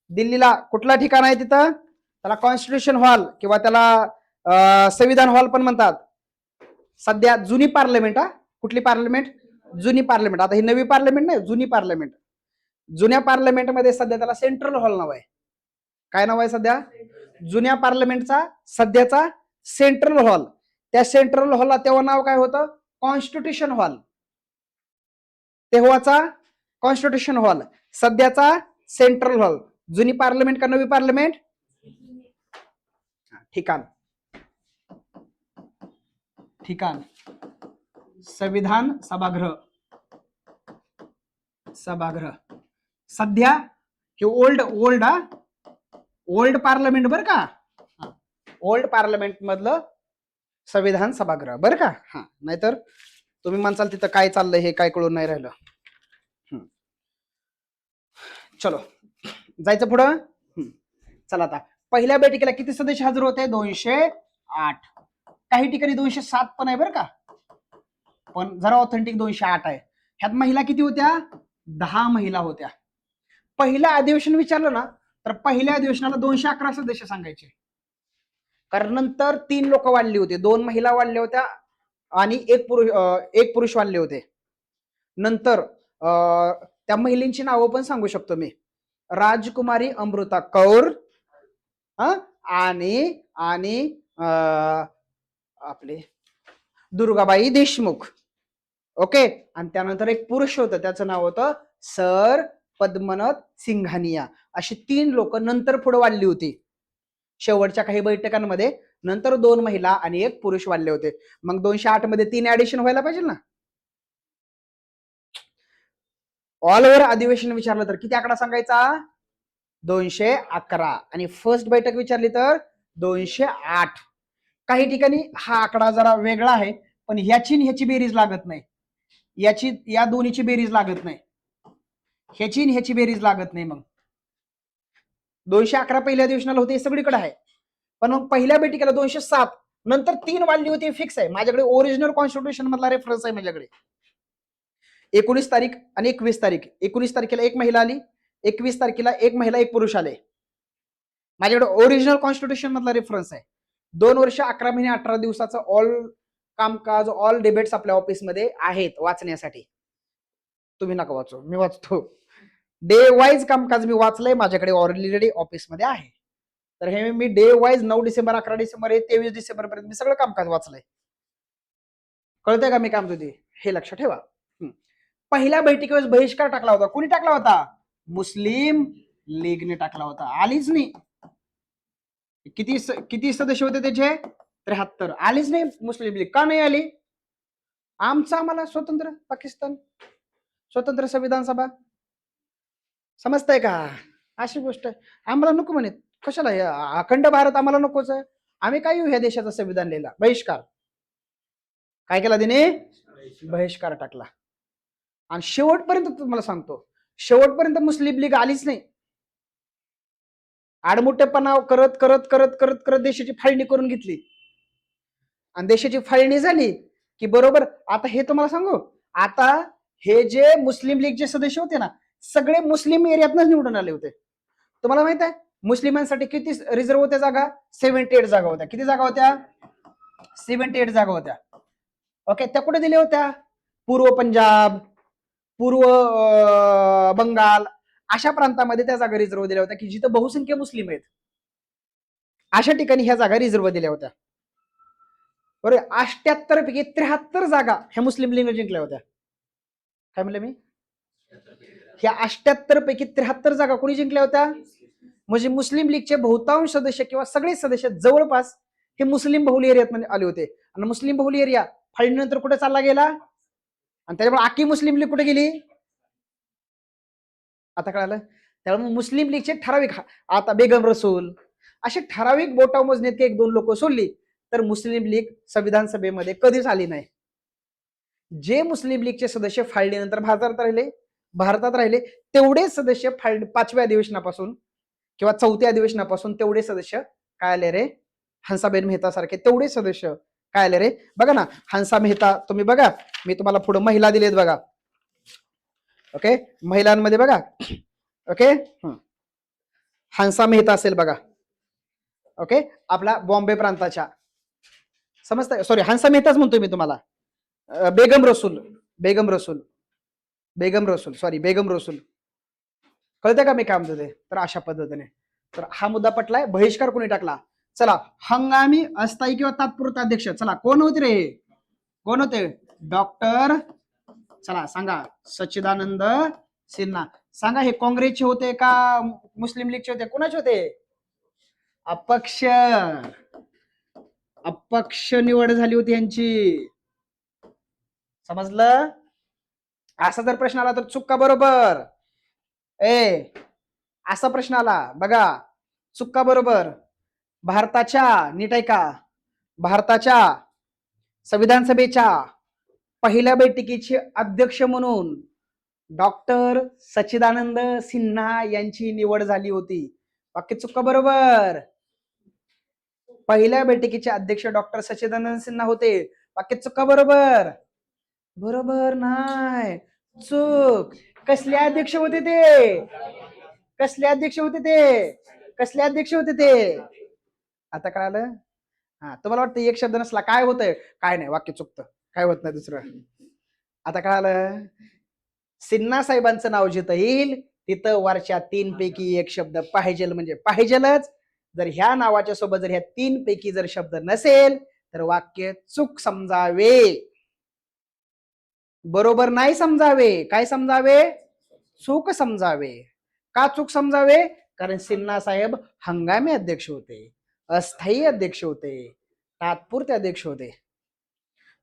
दिल्लीला कुठला ठिकाण आहे तिथं? त्याला कॉन्स्टिट्यूशन हॉल किंवा त्याला संविधान हॉल पण म्हणतात. सध्या जुनी पार्लमेंट. कुठली पार्लमेंट? जुनी पार्लमेंट. आता ही नवी पार्लमेंट नाही, जुनी पार्लमेंट. जुन्या पार्लमेंटमध्ये सध्या त्याला सेंट्रल हॉल नाव आहे. काय नाव आहे सध्या? जुन्या पार्लमेंटचा सध्याचा सेंट्रल हॉल. त्या सेंट्रल हॉलला तेव्हा नाव काय होतं? Constitution hall. तेव्हाचा कॉन्स्टिट्यूशन हॉल, सध्याचा सेंट्रल हॉल. जुनी पार्लमेंट का नवी पार्लमेंट? ठिकाण ठिकाण संविधान सभागृह. सभागृह. सध्या हे ओल्ड पार्लमेंट बर का. ओल्ड पार्लमेंट मधलं संविधान सभागृह बर का. हा, नाहीतर तुम्ही म्हणसाल तिथं काय चाललंय हे काय कळून नाही राहिलं. चलो जायचं पुढं. चला आता पहिल्या बैठकीला किती सदस्य हजर होते? 208. काही ठिकाणी 207 पण आहे बरं का, पण जरा ऑथेंटिक 208 आहे. ह्यात महिला किती होत्या? 10 महिला होत्या. पहिलं अधिवेशन विचारलं ना तर पहिल्या अधिवेशनाला 211 सदस्य सांगायचे, कारण नंतर 3 लोक वाढली होते. 2 महिला वाढल्या होत्या आणि एक पुरुष वाढले होते. नंतर त्या महिलांची नावं पण सांगू शकतो मी. राजकुमारी अमृता कौर आणि आपले दुर्गाबाई देशमुख. ओके. आणि त्यानंतर एक पुरुष होतं, त्याचं नाव होतं सर पद्मनाथ सिंघानिया. अशी 3 लोक नंतर पुढे वाढली होती शेवटच्या काही बैठकांमध्ये. नंतर 2 महिला आणि एक पुरुष वाढले होते. मग 208 मध्ये 3 ऍडिशन व्हायला पाहिजे ना. ऑल ओव्हर अधिवेशन विचारलं तर किती आकडा सांगायचा? 211. आणि फर्स्ट बैठक विचारली तर 208. काही ठिकाणी हा आकडा जरा वेगळा आहे, पण ह्याची बेरीज लागत नाही. या दोन्हीची बेरीज लागत नाही. ह्याची बेरीज लागत नाही. मग 211 पहिल्या अधिवेशनाला होते, सगळीकडे आहे. पण मग पहिल्या बैठकीला 207, नंतर 3 वाढली होती, फिक्स आहे. माझ्याकडे ओरिजिनल कॉन्स्टिट्यूशन मधला रेफरन्स आहे माझ्याकडे. 19 तारीख आणि 21 तारीख. 19 तारखेला एक महिला आली, 21 तारखेला एक महिला एक पुरुष आले. माझ्याकडे ओरिजिनल कॉन्स्टिट्यूशन मधला रेफरन्स आहे. 2 वर्ष 11 महिने 18 दिवसाचं ऑल कामकाज, ऑल डिबेट्स आपल्या ऑफिसमध्ये आहेत वाचण्यासाठी. तुम्ही नका वाचू, मी वाचतो. डे वाईज कामकाज मी वाचलंय, माझ्याकडे ऑलरेडी ऑफिसमध्ये आहे. तर हे मी डे वाईज 9 डिसेंबर 11 डिसेंबर 23 डिसेंबर पर्यंत मी सगळं कामकाज वाचलंय. कळतंय का मी काम तुझी? हे लक्षात ठेवा. पहिल्या बैठकीवेळेस बहिष्कार टाकला होता. कोणी टाकला होता? मुस्लिम लीगने टाकला होता. आलीच नाही. किती किती सदस्य होते त्याचे? 73. आलीच नाही मुस्लिम लीग. का नाही आली? आम्हाला स्वतंत्र पाकिस्तान, स्वतंत्र संविधान सभा. समजतंय का? अशी गोष्ट आम्हाला नको म्हणे. कशाला? अखंड भारत आम्हाला नकोच आहे. आम्ही काय येऊ ह्या देशाचं संविधान लिहिला? बहिष्कार. काय केला तिने? बहिष्कार टाकला. आणि शेवटपर्यंत तुम्हाला सांगतो, शेवटपर्यंत मुस्लिम लीग आलीच नाही. आडमुठेपणा करत करत करत करत करत देशाची फाळणी करून घेतली. आणि देशाची फाळणी झाली की बरोबर आता हे तुम्हाला सांगू, आता हे जे मुस्लिम लीगचे सदस्य होते ना, सगळे मुस्लिम एरियातनच निवडून आले होते. तुम्हाला माहित आहे मुस्लिमांसाठी किती रिझर्व्ह होत्या जागा? 78 जागा होत्या. किती जागा होत्या? 78 जागा होत्या. ओके, त्या कुठे दिल्या होत्या? पूर्व पंजाब, पूर्व बंगाल अशा प्रांतामध्ये त्या जागा रिझर्व्ह दिल्या होत्या की जिथं बहुसंख्य मुस्लिम आहेत. अशा ठिकाणी ह्या जागा रिझर्व्ह दिल्या होत्या. बरोबर. 78 पैकी 73 जागा ह्या मुस्लिम लीगने जिंकल्या होत्या. काय म्हणलं मी? ह्या 78 पैकी 73 जागा कोणी जिंकल्या होत्या? म्हणजे मुस्लिम लीगचे बहुतांश सदस्य किंवा सगळे सदस्य जवळपास हे मुस्लिम बहुल एरियात आले होते. आणि मुस्लिम बहुल एरिया फाळणीनंतर कुठे चालला गेला? आणि त्याच्यामुळे आखी मुस्लिम लीग कुठे गेली? आता कळालं? त्यामुळे मुस्लिम लीगचे ठराविक, आता बेगम रसूल असे ठराविक बोटा मोजण्यात एक दोन लोक सोडली तर मुस्लिम लीग संविधान सभेमध्ये कधीच आली नाही. जे मुस्लिम लीगचे सदस्य फाळणीनंतर भारतात राहिले तेवढे सदस्य पाचव्या अधिवेशनापासून किंवा चौथ्या अधिवेशनापासून तेवढे सदस्य काय आले रे? हंसाबेन मेहता सारखे तेवढे सदस्य काय आले रे? बघा ना, हंसा मेहता तुम्ही बघा, मी तुम्हाला पुढे महिला दिलेत बघा. ओके, महिलांमध्ये बघा. ओके, हंसा मेहता असेल बघा. ओके, आपला बॉम्बे प्रांताच्या, समजतंय? सॉरी, हंसा मेहताच म्हणतोय मी तुम्हाला. बेगम रसूल सॉरी, बेगम रसूल. कळतंय का मी काय म्हणतो ते? तर अशा पद्धतीने तर हा मुद्दा पटलाय. बहिष्कार कोणी टाकला? चला, हंगामी, अस्थायी किंवा तात्पुरता अध्यक्ष. चला, कोण होते रे? कोण होते? डॉक्टर, चला सांगा, सच्चिदानंद सिन्हा. सांगा, हे काँग्रेसचे होते का मुस्लिम लीगचे होते? कोणाचे होते? अपक्ष निवड झाली होती यांची. समजलं? असा जर प्रश्न आला तर चूक का बरोबर? असा प्रश्न आला बघा, चूक का बरोबर? भारताच्या, नीट ऐका, भारताच्या संविधान सभेच्या पहिल्या बैठकीचे अध्यक्ष म्हणून डॉक्टर सच्चिदानंद सिन्हा यांची निवड झाली होती. वाक्य चूक का बरोबर? पहिल्या बैठकीचे अध्यक्ष डॉक्टर सच्चिदानंद सिन्हा होते. वाक्य चूक का बरोबर? बरोबर नाही, चूक. कसले अध्यक्ष होते ते? कसले अध्यक्ष होते ते? कसले अध्यक्ष होते ते? आता कळालं? हा, तुम्हाला वाटतं एक शब्द नसला काय होतंय? काय नाही, वाक्य चुकतं, काय होत नाही दुसरं. आता कळालं? सिन्हा साहेबांचं नाव जिथं येईल तिथं वरच्या 3 पैकी एक शब्द पाहिजे म्हणजे पाहिजेलच. जर ह्या नावाच्या सोबत जर ह्या 3 पैकी जर शब्द नसेल तर वाक्य चूक समजावे, बरोबर नाही समजावे. काय समजावे? चूक समजावे. का चूक समजावे? कारण सिन्हा साहेब हंगामी अध्यक्ष होते, अस्थायी अध्यक्ष होते, तात्पुरते अध्यक्ष होते.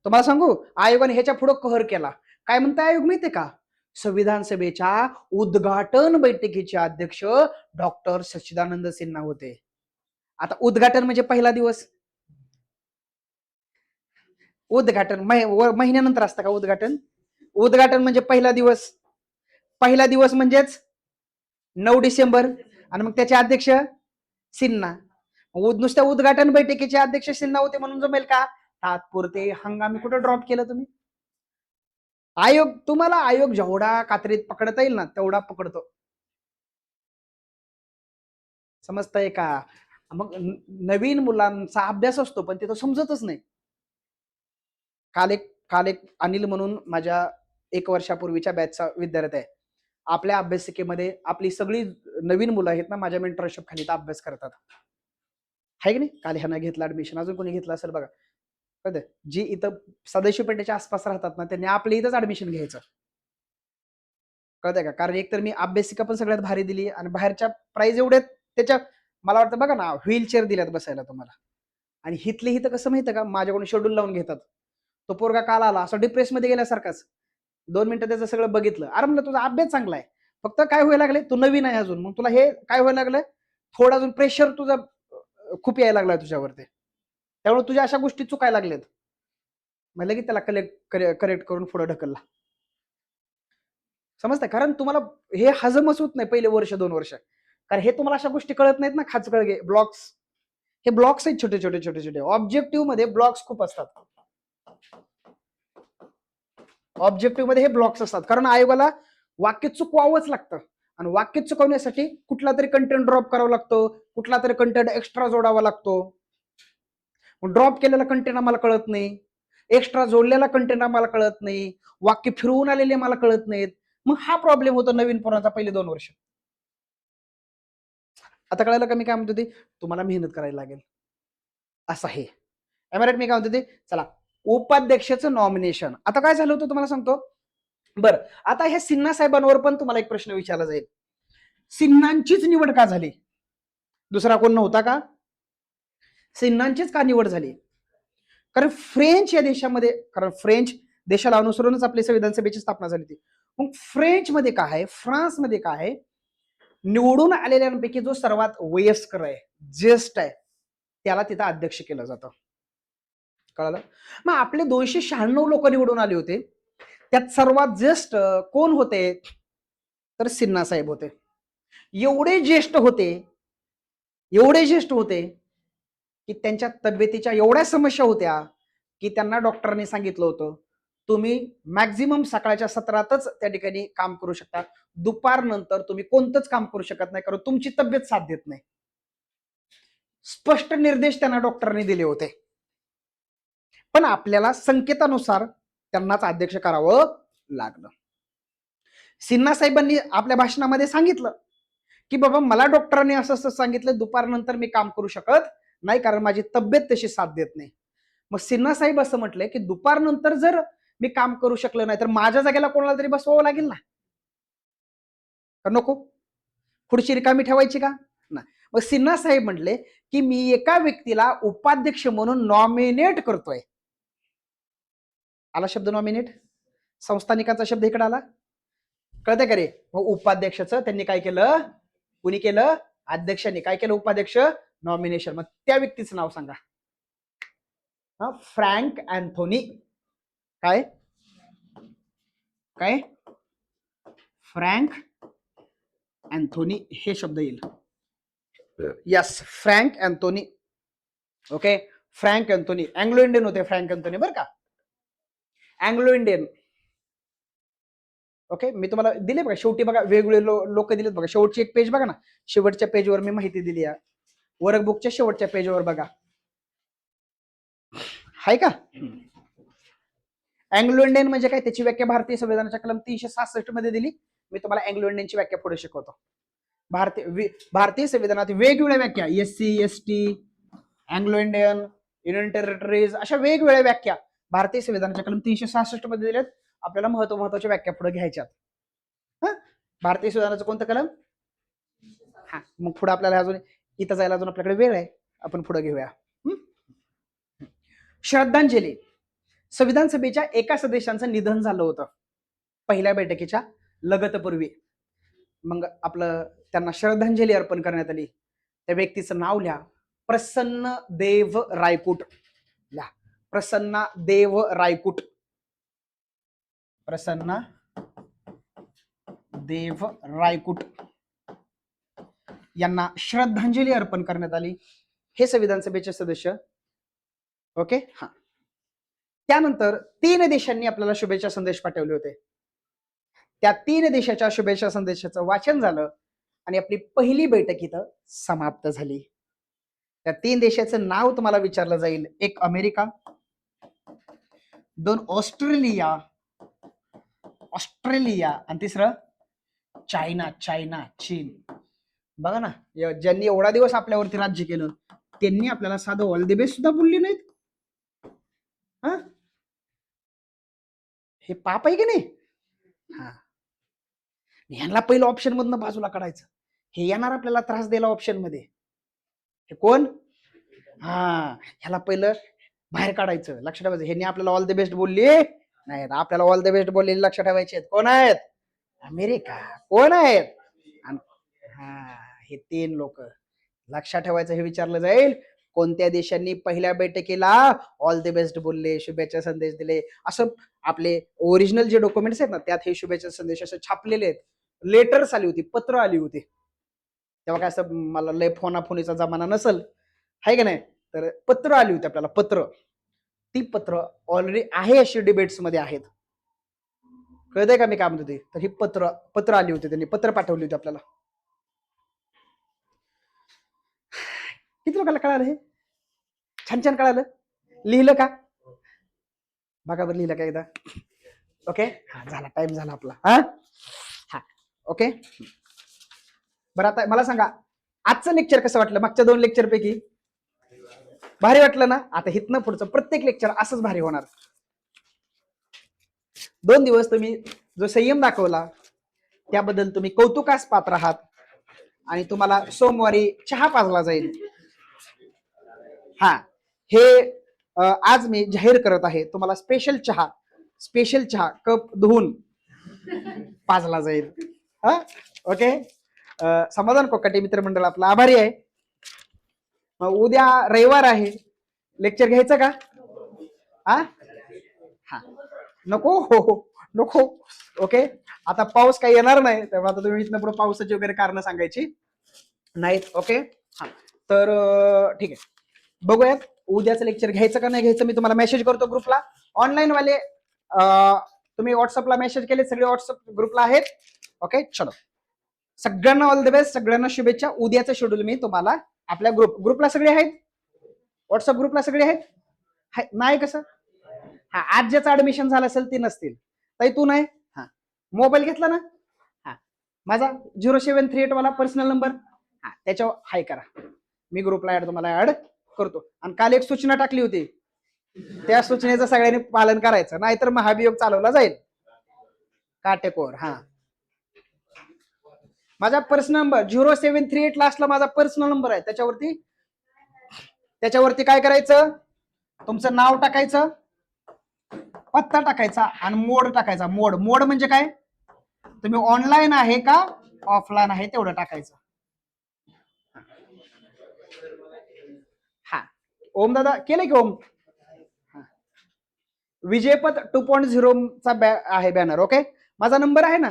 तुम्हाला सांगू, आयोगाने ह्याच्या पुढे कहर केला. काय म्हणता आयोग माहितीये का? संविधान सभेच्या उद्घाटन बैठकीचे अध्यक्ष डॉक्टर सच्चिदानंद सिन्हा होते. आता उद्घाटन म्हणजे पहिला दिवस. उद्घाटन महिन्यानंतर असतं का उद्घाटन? उद्घाटन म्हणजे पहिला दिवस. पहिला दिवस म्हणजेच 9 डिसेंबर. आणि मग त्याचे अध्यक्ष सिन्हा. नुसत्या उद्घाटन बैठकीचे अध्यक्ष सिन्हा होते म्हणून जमेल का? तात्पुरते हंगामी कुठं ड्रॉप केलं तुम्ही? आयोग, तुम्हाला आयोग जेवढा कात्रीत पकडता येईल ना तेवढा पकडतो. समजतंय का? मग नवीन मुलांचा अभ्यास असतो पण ते तर समजतच नाही. काल एक अनिल म्हणून माझ्या 1 वर्षापूर्वीच्या बॅचचा विद्यार्थी आहे. आपल्या अभ्यासिकेमध्ये आपली सगळी नवीन मुलं आहेत ना, माझ्या मेंटरशिप खाली अभ्यास करतात, आहे की नाही? काल ह्यानं घेतलं ऍडमिशन, अजून कोणी घेतलं असेल बघा. कळतं? जी इथं सदाशिव पेठेच्या आसपास राहतात ना त्यांनी आपल्या इथंच ऍडमिशन घ्यायचं. कळतंय का? कारण एकतर मी अभ्यासिका पण सगळ्यात भारी दिली आणि बाहेरच्या प्राइस एवढे त्याच्या, मला वाटतं बघा ना, व्हीलचेअर दिल्यात बसायला तुम्हाला. आणि हिथले हिथं कसं माहितं का, माझ्याकडून शेड्यूल लावून घेतात. तो पोरगा काल आला असा डिप्रेसमध्ये गेल्यासारखाच. 2 मिनिटं त्याचं सगळं बघितलं. अरे म्हणलं तुझा अभ्यास चांगला आहे, फक्त काय व्हायला लागले, तू नवीन आहे अजून, मग तुला हे काय व्हायला लागलं, थोडं अजून प्रेशर तुझा खूप यायला लागलाय तुझ्यावरती, त्यामुळे तुझ्या अशा गोष्टी चुकायला लागल्यात. मग लगेच त्याला करेक्ट करून पुढे ढकलला. समजतंय? कारण तुम्हाला हे हजमच होत नाही पहिले वर्ष 2 वर्ष, कारण हे तुम्हाला अशा गोष्टी कळत नाहीत ना, खाचकळगे ब्लॉक्स. हे ब्लॉक्स आहेत छोटे छोटे छोटे छोटे. ऑब्जेक्टिव्ह मध्ये ब्लॉक्स खूप असतात. ऑब्जेक्टिव्ह मध्ये हे ब्लॉक्स असतात, कारण आयोगाला वाक्य चुकवावंच लागतं. आणि वाक्य चुकवण्यासाठी कुठला तरी कंटेंट ड्रॉप करावा लागतो, कुठला तरी कंटेंट एक्स्ट्रा जोडावा लागतो. ड्रॉप केलेला कंटेंट आम्हाला कळत नाही, एक्स्ट्रा जोडलेला कंटेंट आम्हाला कळत नाही, वाक्य फिरवून आलेले मला कळत नाहीत. मग हा प्रॉब्लेम होतो नवीन पोरांचा पहिले 2 वर्ष. आता कळालं का मी काय म्हणतो ते, तुम्हाला मेहनत करायला लागेल असं आहे. एमराईट? मी काय म्हणतो ते, चला उपाध्यक्षाचं नॉमिनेशन. आता काय झालं होतं तुम्हाला सांगतो. बरं, आता ह्या सिन्हा साहेबांवर पण तुम्हाला एक प्रश्न विचारला जाईल, सिन्हांचीच निवड का झाली? दुसरा कोण नव्हता का? सिन्हांचीच का निवड झाली? कारण फ्रेंच या देशामध्ये, कारण फ्रेंच देशाला अनुसरूनच आपली संविधान सभेची स्थापना झाली होती. मग फ्रेंच मध्ये काय आहे, फ्रान्स मध्ये काय आहे, निवडून आलेल्यांपैकी जो सर्वात वयस्कर आहे, ज्येष्ठ आहे, त्याला तिथं अध्यक्ष केलं जातं. कळालं? मग आपले 296 लोक निवडून आले होते, त्यात सर्वात ज्येष्ठ कोण होते, तर सिन्हा साहेब होते. एवढे ज्येष्ठ होते, एवढे ज्येष्ठ होते की त्यांच्या तब्येतीच्या एवढ्या समस्या होत्या की त्यांना डॉक्टरांनी सांगितलं होतं, तुम्ही मॅक्झिमम सकाळच्या सत्रातच त्या ठिकाणी काम करू शकता, दुपार नंतर तुम्ही कोणतंच काम करू शकत नाही, कारण तुमची तब्येत साथ देत नाही. स्पष्ट निर्देश त्यांना डॉक्टरांनी दिले होते. पण आपल्याला संकेतानुसार त्यांनाच अध्यक्ष करावं लागलं. सिन्हा साहेबांनी आपल्या भाषणामध्ये सांगितलं की बाबा मला डॉक्टरांनी असं असं सांगितलं, दुपारनंतर मी काम करू शकत नाही कारण माझी तब्येत तशी साथ देत नाही. मग सिन्हा साहेब असं म्हटलंय की दुपारनंतर जर मी काम करू शकलो नाही तर माझ्या जागेला कोणाला तरी बसवावं लागेल ना, नको? खुर्ची रिकामी ठेवायची का? नाही. मग सिन्हा साहेब म्हटले की मी एका व्यक्तीला उपाध्यक्ष म्हणून नॉमिनेट करतोय. आला शब्द नॉमिनेट, संस्थानिकांचा शब्द इकडे आला. कळतंय का रे? मग उपाध्यक्षाचं त्यांनी काय केलं, कुणी केलं, अध्यक्षांनी काय केलं, उपाध्यक्ष नॉमिनेशन. मग त्या व्यक्तीचं नाव सांगा. Frank Anthony. काय काय? फ्रँक अँथोनी हे शब्द येईल. Yes, frank Anthony. Okay, frank Anthony. Anglo Indian होते फ्रँक अँथोनी, बरं का, अँग्लो इंडियन. ओके, मी तुम्हाला दिले बघा शेवटी, बघा वेगवेगळे लोक दिलेत बघा. शेवटची एक पेज बघा ना, शेवटच्या पेजवर मी माहिती दिली आहे, वर्कबुकच्या शेवटच्या पेजवर बघा, आहे का? अँग्लो इंडियन म्हणजे काय, त्याची व्याख्या भारतीय संविधानाच्या कलम 366 मध्ये दिली. मी तुम्हाला अँग्लो इंडियनची व्याख्या पुढे शिकवतो. भारतीय संविधानात वेगवेगळ्या व्याख्या, SC, ST, Anglo Indian, union territories, अशा वेगवेगळ्या व्याख्या भारतीय संविधानाच्या कलम 366 मध्ये दिल्यात. आपल्याला महत्वाच्या व्याख्या पुढे घ्यायच्यात. भारतीय संविधानाचं कोणतं कलम? हा, मग पुढे आपल्याला अजून इथं जायला अजून आपल्याकडे वेळ आहे, आपण पुढे घेऊया. श्रद्धांजली. संविधान सभेच्या एका सदस्यांचं निधन झालं होतं पहिल्या बैठकीच्या लगतपूर्वी. मग आपलं त्यांना श्रद्धांजली अर्पण करण्यात आली. त्या व्यक्तीचं नाव लिहा, प्रसन्न देव रायकुट. लिहा, प्रसन्ना देव रायकुट. प्रसन्ना देव रायकुट यांना श्रद्धांजली अर्पण करण्यात आली. हे संविधान सभेचे सदस्य. ओके, हा. त्यानंतर 3 देशांनी आपल्याला शुभेच्छा संदेश पाठवले होते. त्या 3 देशाच्या शुभेच्छा संदेशाचं वाचन झालं आणि आपली पहिली बैठक इथं समाप्त झाली. त्या 3 देशाचं नाव तुम्हाला विचारलं जाईल. एक अमेरिका, 2 ऑस्ट्रेलिया, आणि तिसरं चायना, चीन. बघा ना, ज्यांनी एवढा दिवस आपल्यावरती राज्य केलं त्यांनी आपल्याला साधं ऑल द बेस्ट सुद्धा बोलली नाहीत. हे पाप आहे की नाही? हा, ह्यांना पहिलं ऑप्शन मधनं बाजूला काढायचं. हे येणार आपल्याला त्रास द्यायला ऑप्शन मध्ये. हे कोण? ह्याला पहिलं बाहेर काढायचं. लक्षात ठेवायचं. ह्यांनी आपल्याला ऑल द बेस्ट बोलली नाही, आपल्याला ऑल द बेस्ट बोललेली लक्षात ठेवायचे. कोण आहेत? अमेरिका. कोण आहेत? हे 3 लोक लक्षात ठेवायचं. हे विचारलं जाईल कोणत्या देशांनी पहिल्या बैठकीला ऑल द बेस्ट बोलले, शुभेच्छा संदेश दिले. असं आपले ओरिजिनल जे डॉक्युमेंट्स आहेत ना त्यात हे शुभेच्छा संदेश असं छापलेले आहेत. लेटर्स आली होती, पत्र आली होती. तेव्हा काय असं मला लय फोनाफोनीचा जमाना नसल, आहे का नाही. तर पत्र आली होती आपल्याला, पत्र. ती पत्र ऑलरेडी आहे अशी डिबेट्स मध्ये आहेत. कळतंय का मी काय म्हणतो ते. तर ही पत्र आली होती, त्यांनी पत्र पाठवली होती आपल्याला. किती लोकांना कळालं? हे छान छान कळालं. लिहिलं का? बघा बरं, लिहिलं का एकदा. ओके, झाला, टाइम झाला आपला. हा ओके. बरं, आता मला सांगा आजचं लेक्चर कसं वाटलं? मागच्या 2 लेक्चर पैकी भारी वाटलं ना? आता हितनं पुढचं प्रत्येक लेक्चर असंच भारी होणार. 2 दिवस तुम्ही जो संयम दाखवला त्याबद्दल तुम्ही कौतुकास पात्र आहात. आणि तुम्हाला सोमवारी चहा पाजला जाईल. हे आज मी जाहीर करत आहे. तुम्हाला स्पेशल चहा कप धुवून पाजला जाईल. ओके. समाधान कोकाटे मित्रमंडळ आपला आभारी आहे. मग उद्या रविवार आहे, लेक्चर घ्यायचं का? नको? नको. ओके. आता पाऊस काही येणार नाही, त्यामुळे आता तुम्ही इथनं पुढे पावसाची वगैरे कारण सांगायची नाहीत. ओके. तर ठीक आहे, बघूयात उद्याचं लेक्चर घ्यायचं का नाही घ्यायचं. मी तुम्हाला मेसेज करतो ग्रुपला. ऑनलाईन वाले तुम्ही व्हॉट्सअपला मेसेज केले, सगळे व्हॉट्सअप ग्रुपला आहेत. ओके, चलो सगळ्यांना ऑल द बेस्ट, सगळ्यांना शुभेच्छा. उद्याचं शेड्यूल मी तुम्हाला आपल्या ग्रुपला सगळे आहेत, व्हॉट्सअप ग्रुपला सगळे आहेत. नाही कसं? आज ज्याचं ऍडमिशन झालं असेल ती नसतील. ताई तू नाही? मोबाईल घेतला ना? माझा 0738 वाला पर्सनल नंबर, त्याच्यावर हाय करा. मी ग्रुपला ऍड तुम्हाला ऍड करतो. आणि काल एक सूचना टाकली होती, त्या सूचनेचं सगळ्यांनी पालन करायचं, नाहीतर महाभियोग चालवला जाईल काटेकोर. माझा पर्सनल नंबर 0738 लास्टला माझा पर्सनल नंबर आहे. त्याच्यावरती काय करायचं? तुमचं नाव टाकायचं, पत्ता टाकायचा आणि मोड टाकायचा. मोड म्हणजे काय? तुम्ही ऑनलाईन आहे का ऑफलाईन आहे तेवढं टाकायचं. ओम दादा केलं की? ओम विजयपथ 2.0 चा आहे बॅनर. ओके, माझा नंबर आहे ना,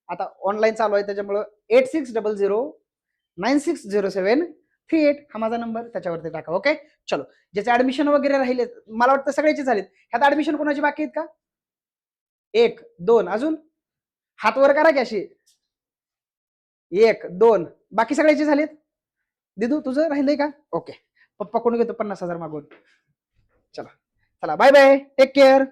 आता ऑनलाईन चालू आहे त्याच्यामुळे 8600960738 हा माझा नंबर, त्याच्यावरती टाका. ओके, चलो. ज्याचे ऍडमिशन वगैरे राहिले, मला वाटतं सगळ्याचे झालेत. ह्यात ऍडमिशन कोणाची बाकी आहेत का? 1 2 अजून हात वर करा की अशी. 1 2 बाकी सगळ्याचे झालेत. दिदू तुझं राहिलंय का? ओके, पप्पा कोण घेतो 50,000 मागून. चला बाय बाय, टेक केअर.